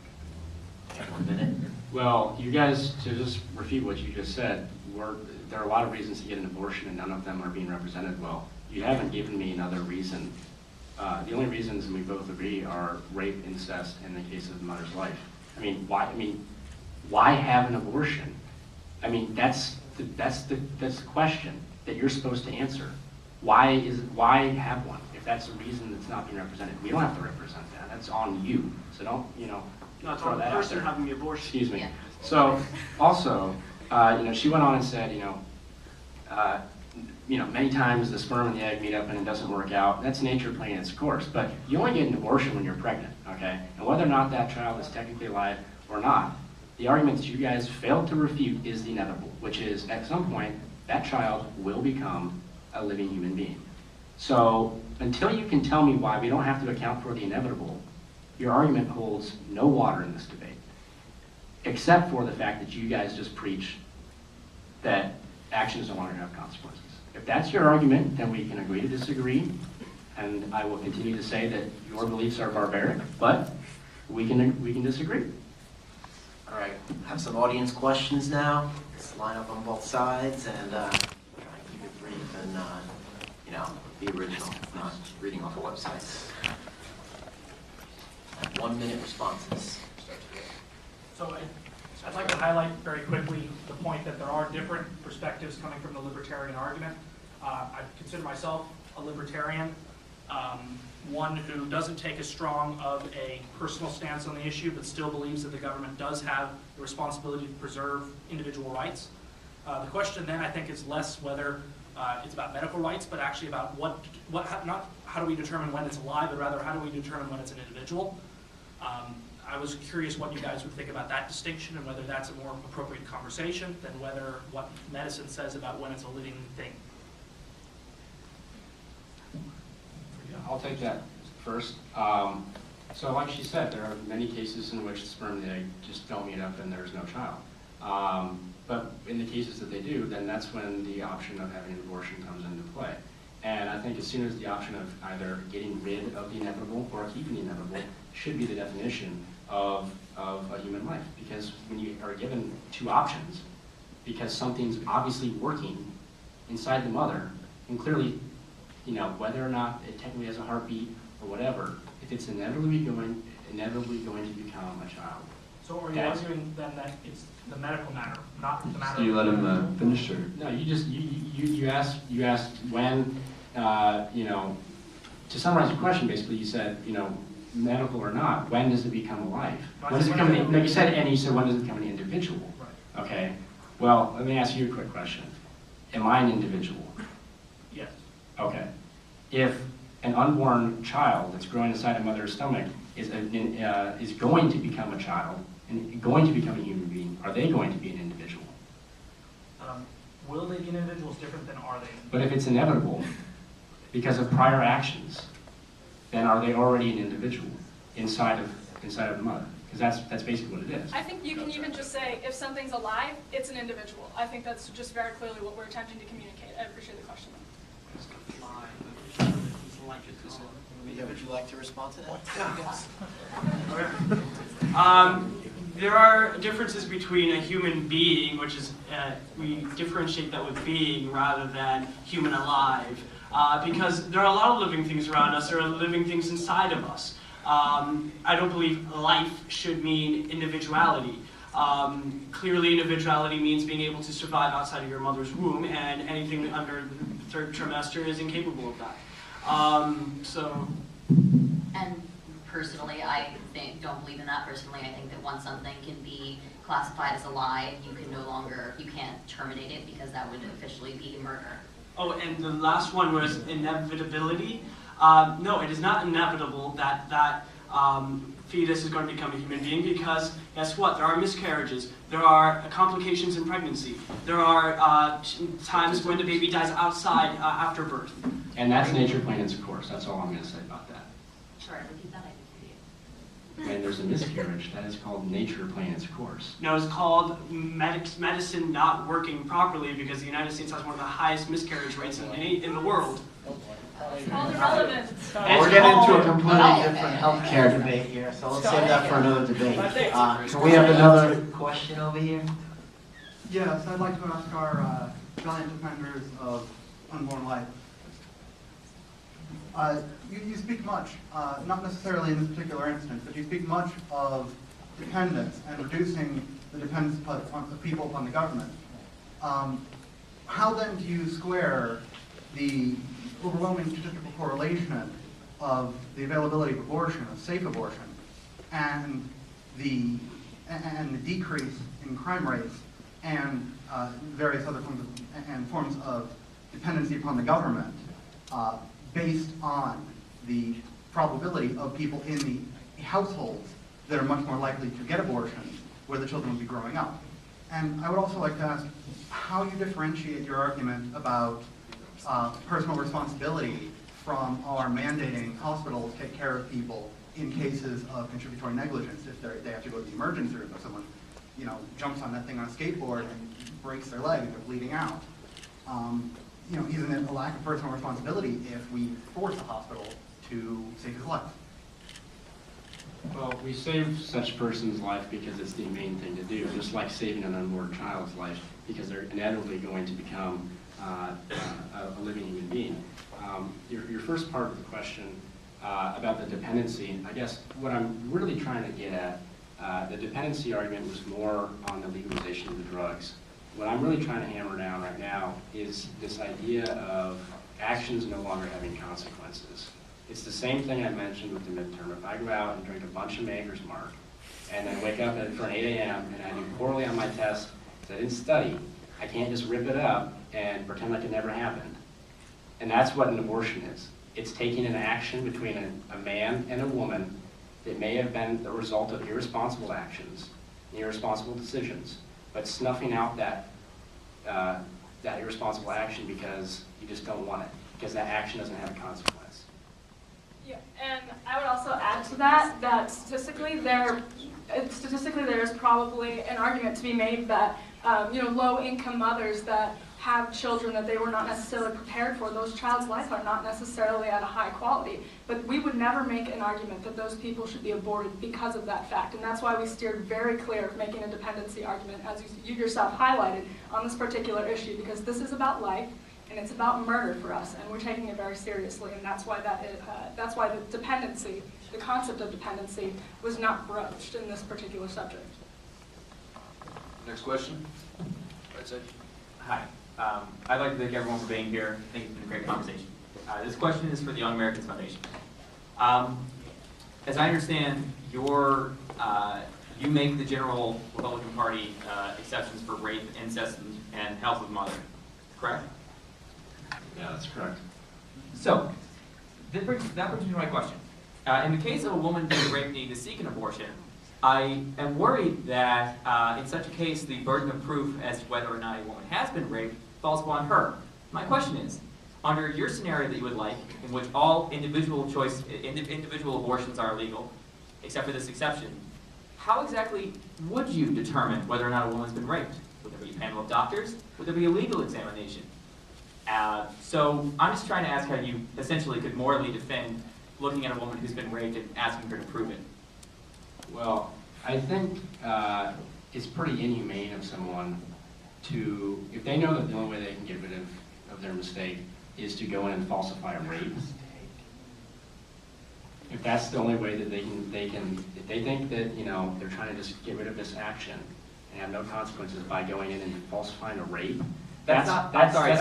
1 minute. Well, you guys, to just refute what you just said, there are a lot of reasons to get an abortion and none of them are being represented well. you haven't given me another reason. The only reasons we both agree are rape, incest, and the case of the mother's life. I mean, why have an abortion? I mean, that's the question that you're supposed to answer. Why have one? If that's the reason that's not being represented, we don't have to represent that. That's on you. So don't, No, it's throw on the that out person there. having the abortion. Excuse me. Yeah. So, also, she went on and said, many times the sperm and the egg meet up and it doesn't work out. That's nature playing its course. But you only get an abortion when you're pregnant, okay? And whether or not that child is technically alive or not, the argument that you guys failed to refute is the inevitable, which is at some point that child will become a living human being. So until you can tell me why we don't have to account for the inevitable, your argument holds no water in this debate, except for the fact that you guys just preach that actions no longer have consequences. If that's your argument, then we can agree to disagree, and I will continue to say that your beliefs are barbaric, but we can disagree. All right, have some audience questions now. Let's line up on both sides and try and keep it brief and, be original, not reading off the websites. 1 minute responses. So I'd like to highlight very quickly the point that there are different perspectives coming from the libertarian argument. I consider myself a libertarian, one who doesn't take as strong of a personal stance on the issue, but still believes that the government does have the responsibility to preserve individual rights. The question then, I think, is less whether it's about medical rights, but actually about not how do we determine when it's alive, but rather how do we determine when it's an individual. I was curious what you guys would think about that distinction and whether that's a more appropriate conversation than what medicine says about when it's a living thing. Yeah, I'll take that first. So like she said, there are many cases in which the sperm and the egg just don't meet up and there's no child. But in the cases that they do, then that's when the option of having an abortion comes into play. And I think as soon as the option of either getting rid of the inevitable or keeping the inevitable should be the definition of a human life. Because when you are given two options, because something's obviously working inside the mother, and clearly, whether or not it technically has a heartbeat or whatever, if it's inevitably going to become a child. So are you arguing then that it's the medical matter, not the matter? You let him finish, or? No, you asked when, to summarize your question, basically you said, medical or not, when does it become a life? When does it become no, you said when does it become an individual? Right. Okay. Well, let me ask you a quick question. Am I an individual? Yes. Okay. If an unborn child that's growing inside a mother's stomach is going to become a child and going to become a human being, are they going to be an individual? Will they be an individual is different than are they? But if it's inevitable because of prior actions, then are they already an individual inside of the mother? Because that's basically what it is. I think you can even just say, if something's alive, it's an individual. I think that's just very clearly what we're attempting to communicate. I appreciate the question. Would you like to respond to that? There are differences between a human being, which is, we differentiate that with being rather than human alive, because there are a lot of living things around us, there are living things inside of us. I don't believe life should mean individuality. Clearly individuality means being able to survive outside of your mother's womb, and anything under the third trimester is incapable of that. And personally, I don't believe in that. Personally, I think that once something can be classified as alive, you can't terminate it because that would officially be murder. Oh, and the last one was inevitability. No, it is not inevitable that fetus is going to become a human being because, guess what? There are miscarriages. There are complications in pregnancy. There are times when the baby dies outside after birth. And that's nature playing its course. That's all I'm going to say about that. Sorry, repeat that. When there's a miscarriage, that is called nature playing its course. No, it's called medicine not working properly because the United States has one of the highest miscarriage rates in the world. It's called irrelevant. We're getting into a completely different healthcare debate here, so let's save that for another debate. Can we have another question over here? Yes, I'd like to ask our giant defenders of unborn life. You speak much, not necessarily in this particular instance, but you speak much of dependence and reducing the dependence of people upon the government. How then do you square the overwhelming statistical correlation of the availability of abortion, of safe abortion, and the decrease in crime rates and various other forms of dependency upon the government based on the probability of people in the households that are much more likely to get abortions where the children will be growing up? And I would also like to ask how you differentiate your argument about personal responsibility from our mandating hospitals take care of people in cases of contributory negligence. If they have to go to the emergency room, if someone jumps on that thing on a skateboard and breaks their leg and they're bleeding out. Isn't it a lack of personal responsibility if we force a hospital to save his life? Well, we save such person's life because it's the main thing to do, just like saving an unborn child's life, because they're inevitably going to become a living human being. Your first part of the question about the dependency, I guess what I'm really trying to get at, the dependency argument was more on the legalization of the drugs. What I'm really trying to hammer down right now is this idea of actions no longer having consequences. It's the same thing I mentioned with the midterm. If I go out and drink a bunch of Maker's Mark and then wake up for an 8 a.m. and I do poorly on my test because I didn't study, I can't just rip it up and pretend like it never happened. And that's what an abortion is. It's taking an action between a man and a woman that may have been the result of irresponsible actions, irresponsible decisions, but snuffing out that irresponsible action because you just don't want it, because that action doesn't have a consequence. Yeah, and I would also add to that statistically there is probably an argument to be made that low-income mothers that have children that they were not necessarily prepared for, those child's lives are not necessarily at a high quality. But we would never make an argument that those people should be aborted because of that fact. And that's why we steered very clear of making a dependency argument, as you yourself highlighted, on this particular issue, because this is about life and it's about murder for us, and we're taking it very seriously. And that's why that's why the dependency, the concept of dependency, was not broached in this particular subject. Next question. Right side. Hi. I'd like to thank everyone for being here. I think it's been a great conversation. This question is for the Young Americans Foundation. As I understand, you make the general Republican Party exceptions for rape, incest, and health of mother, correct? Yeah, that's correct. So, that brings me to my question. In the case of a woman being raped needing to seek an abortion, I am worried that in such a case, the burden of proof as to whether or not a woman has been raped falls upon her. My question is, under your scenario that you would like, in which all individual abortions are illegal, except for this exception, how exactly would you determine whether or not a woman's been raped? Would there be a panel of doctors? Would there be a legal examination? So I'm just trying to ask how you essentially could morally defend looking at a woman who's been raped and asking her to prove it. Well, I think it's pretty inhumane of someone to, if they know that the only way they can get rid of their mistake is to go in and falsify a rape. If that's the only way that they can, if they think that, they're trying to just get rid of this action and have no consequences by going in and falsifying a rape, that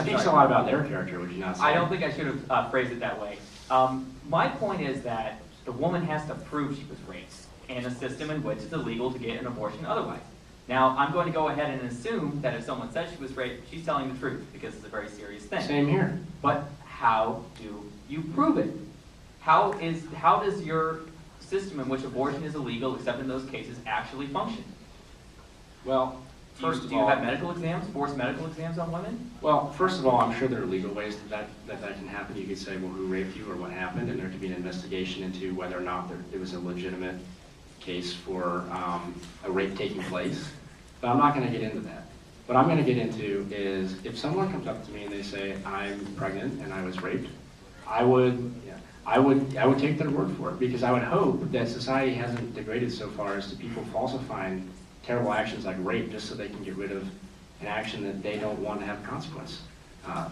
speaks a lot about their character, would you not say? I don't think I should have phrased it that way. My point is that the woman has to prove she was raped in a system in which it's illegal to get an abortion otherwise. Now, I'm going to go ahead and assume that if someone says she was raped, she's telling the truth, because it's a very serious thing. Same here. But how do you prove it? How does your system in which abortion is illegal, except in those cases, actually function? Well, do you have medical exams, forced medical exams on women? Well, first of all, I'm sure there are legal ways that can happen. You could say, well, who raped you or what happened, and there could be an investigation into whether or not there was a legitimate case for a rape taking place. But I'm not going to get into that. What I'm going to get into is if someone comes up to me and they say, I'm pregnant and I was raped, I would take their word for it, because I would hope that society hasn't degraded so far as to people falsifying terrible actions like rape just so they can get rid of an action that they don't want to have consequence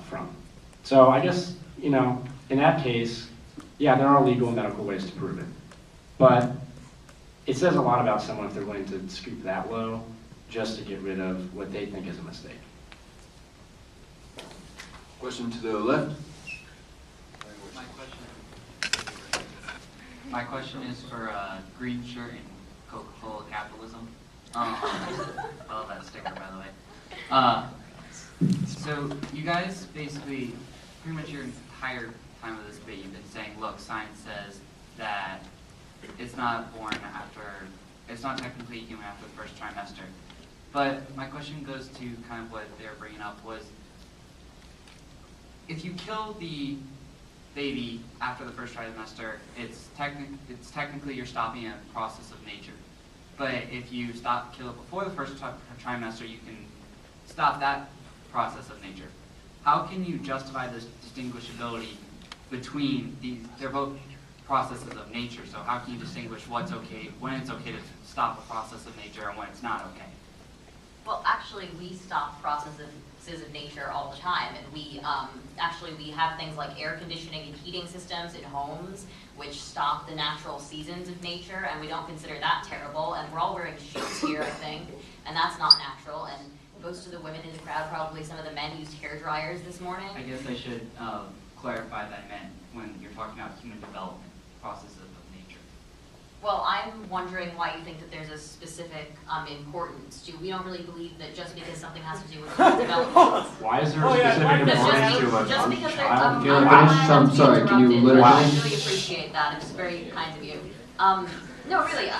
from. So I guess, in that case, yeah, there are legal and medical ways to prove it. But it says a lot about someone if they're willing to scoop that low just to get rid of what they think is a mistake. Question to the left. My question is for Green Shirt and Coca-Cola Capitalism. I love that sticker, by the way. So you guys basically, pretty much your entire time of this debate, you've been saying, look, science says that it's not technically human after the first trimester. But my question goes to kind of what they were bringing up was, if you kill the baby after the first trimester, it's technically you're stopping a process of nature. But if you kill it before the first trimester, you can stop that process of nature. How can you justify this distinguishability between these? They're both processes of nature, so how can you distinguish what's okay, when it's okay to stop a process of nature and when it's not okay? Well, actually, we stop processes of nature all the time, and we have things like air conditioning and heating systems in homes, which stop the natural seasons of nature, and we don't consider that terrible. And we're all wearing shoes here, I think, and that's not natural. And most of the women in the crowd, probably some of the men, used hair dryers this morning. I guess I should clarify that I meant when you're talking about human development, processes of nature. Well, I'm wondering why you think that there's a specific importance to. We don't really believe that just because something has to do with human development. Why is there a specific importance to a just because they're, Can you finish? I'm sorry, can you literally I finish? really appreciate that. It's very kind of you. No, really.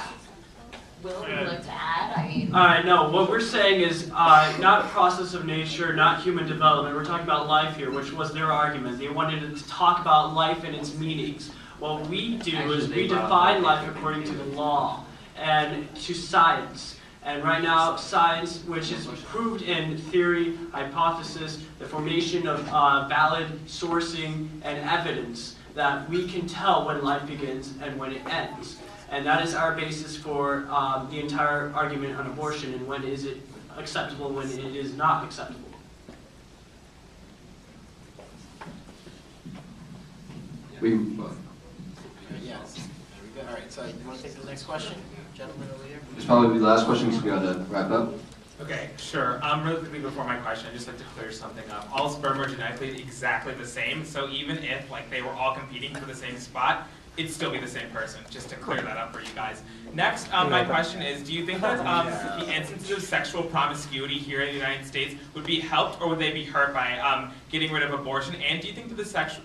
Will, would you like to add? I mean. No, what we're saying is not a process of nature, not human development. We're talking about life here, which was their argument. They wanted to talk about life and its meanings. What we do is we define life according to the law and to science. And right now, science, which is proved in theory, hypothesis, the formation of valid sourcing and evidence, that we can tell when life begins and when it ends. And that is our basis for the entire argument on abortion and when is it acceptable and when it is not acceptable. Yes. There we go. All right, so you want to take the next question? Gentleman over here. It's probably the last question because we got to wrap up. Okay, sure. Really quickly before my question, I'd just like to clear something up. All sperm are genetically exactly the same, so even if they were all competing for the same spot, it'd still be the same person, just to clear that up for you guys. Next, my question is, do you think that the instances of sexual promiscuity here in the United States would be helped or would they be hurt by getting rid of abortion? And do you think that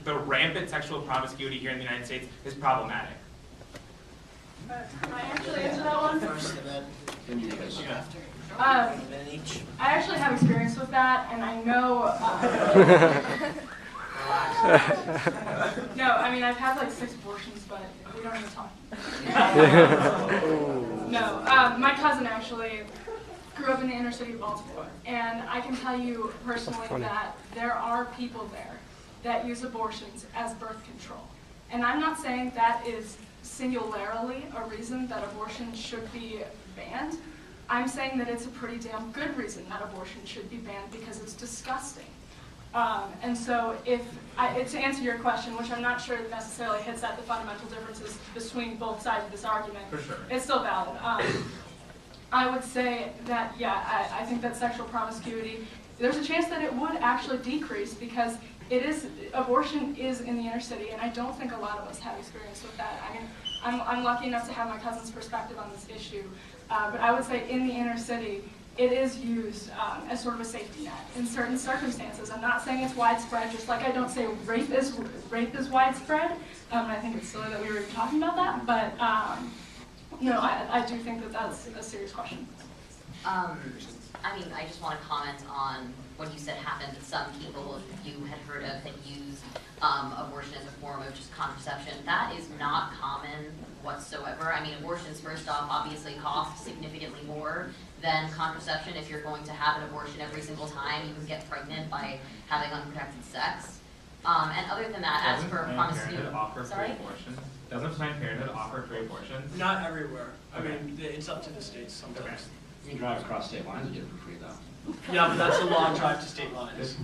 the rampant sexual promiscuity here in the United States is problematic? Can I actually answer that one? First, and then you guys after. I actually have experience with that, and I know. No, I mean I've had 6 abortions, but we don't even talk. No, my cousin actually grew up in the inner city of Baltimore, and I can tell you personally that there are people there that use abortions as birth control. And I'm not saying that is singularly a reason that abortion should be banned. I'm saying that it's a pretty damn good reason that abortion should be banned because it's disgusting. And so to answer your question, which I'm not sure necessarily hits at the fundamental differences between both sides of this argument, For sure. It's still valid. I would say that, yeah, I think that sexual promiscuity, there's a chance that it would actually decrease because abortion is in the inner city, and I don't think a lot of us have experience with that. I mean, I'm lucky enough to have my cousin's perspective on this issue, but I would say in the inner city, it is used as sort of a safety net in certain circumstances. I'm not saying it's widespread, just like I don't say rape is widespread. I think it's silly that we were even talking about that, but no, I do think that that's a serious question. I mean, I just want to comment on what you said happened that some people you had heard of had used abortion as a form of just contraception. That is not common whatsoever. I mean, abortions, first off, obviously cost significantly more than contraception. If you're going to have an abortion every single time, you can get pregnant by having unprotected sex. And other than that, as for promiscuity, sorry? Doesn't Planned Parenthood offer free abortions? Not everywhere. I mean, it's up to the states sometimes. You can drive across state lines and get it for free, though. Yeah, but that's a long drive to state lines.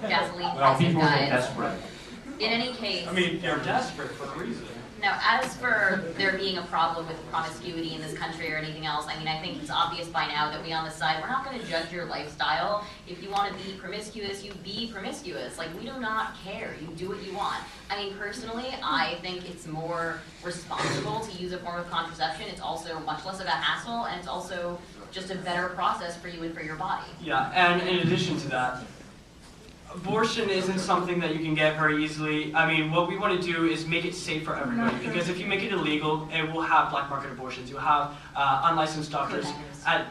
Gasoline Well, prices, people get guys. desperate. In any case. I mean, they're desperate for a reason. Now, as for there being a problem with promiscuity in this country or anything else, I mean, I think it's obvious by now that we on this side, we're not going to judge your lifestyle. If you want to be promiscuous, you be promiscuous. Like, we do not care. You do what you want. I mean, personally, I think it's more responsible to use a form of contraception. It's also much less of a hassle, and it's also just a better process for you and for your body. Yeah, and in addition to that, abortion isn't something that you can get very easily. I mean, what we want to do is make it safe for everybody, because if you make it illegal, it will have black market abortions. You'll have unlicensed doctors at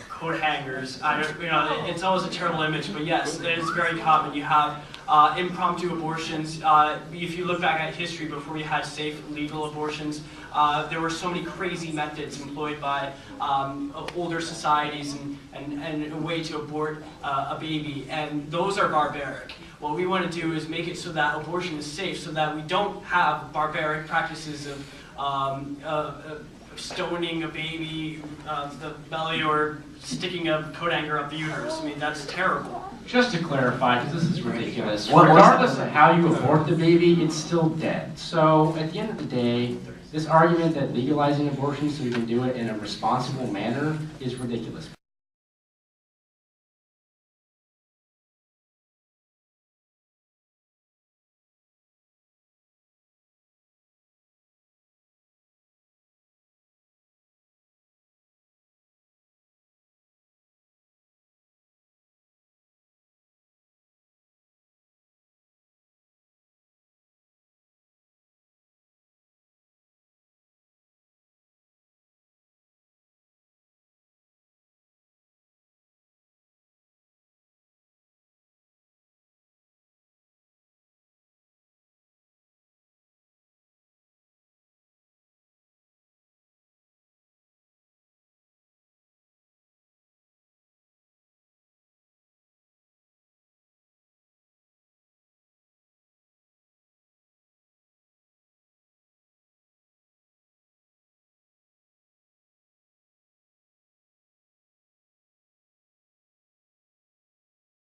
coat hangers. It's always a terrible image, but yes, it is very common. You have impromptu abortions. If you look back at history before we had safe, legal abortions, there were so many crazy methods employed by older societies and a way to abort a baby, and those are barbaric. What we want to do is make it so that abortion is safe, so that we don't have barbaric practices of stoning a baby, the belly, or sticking a coat hanger up the uterus. I mean, that's terrible. Just to clarify, because this is ridiculous, What- regardless of how you abort the baby, it's still dead. So at the end of the day, this argument that legalizing abortion so we can do it in a responsible manner is ridiculous.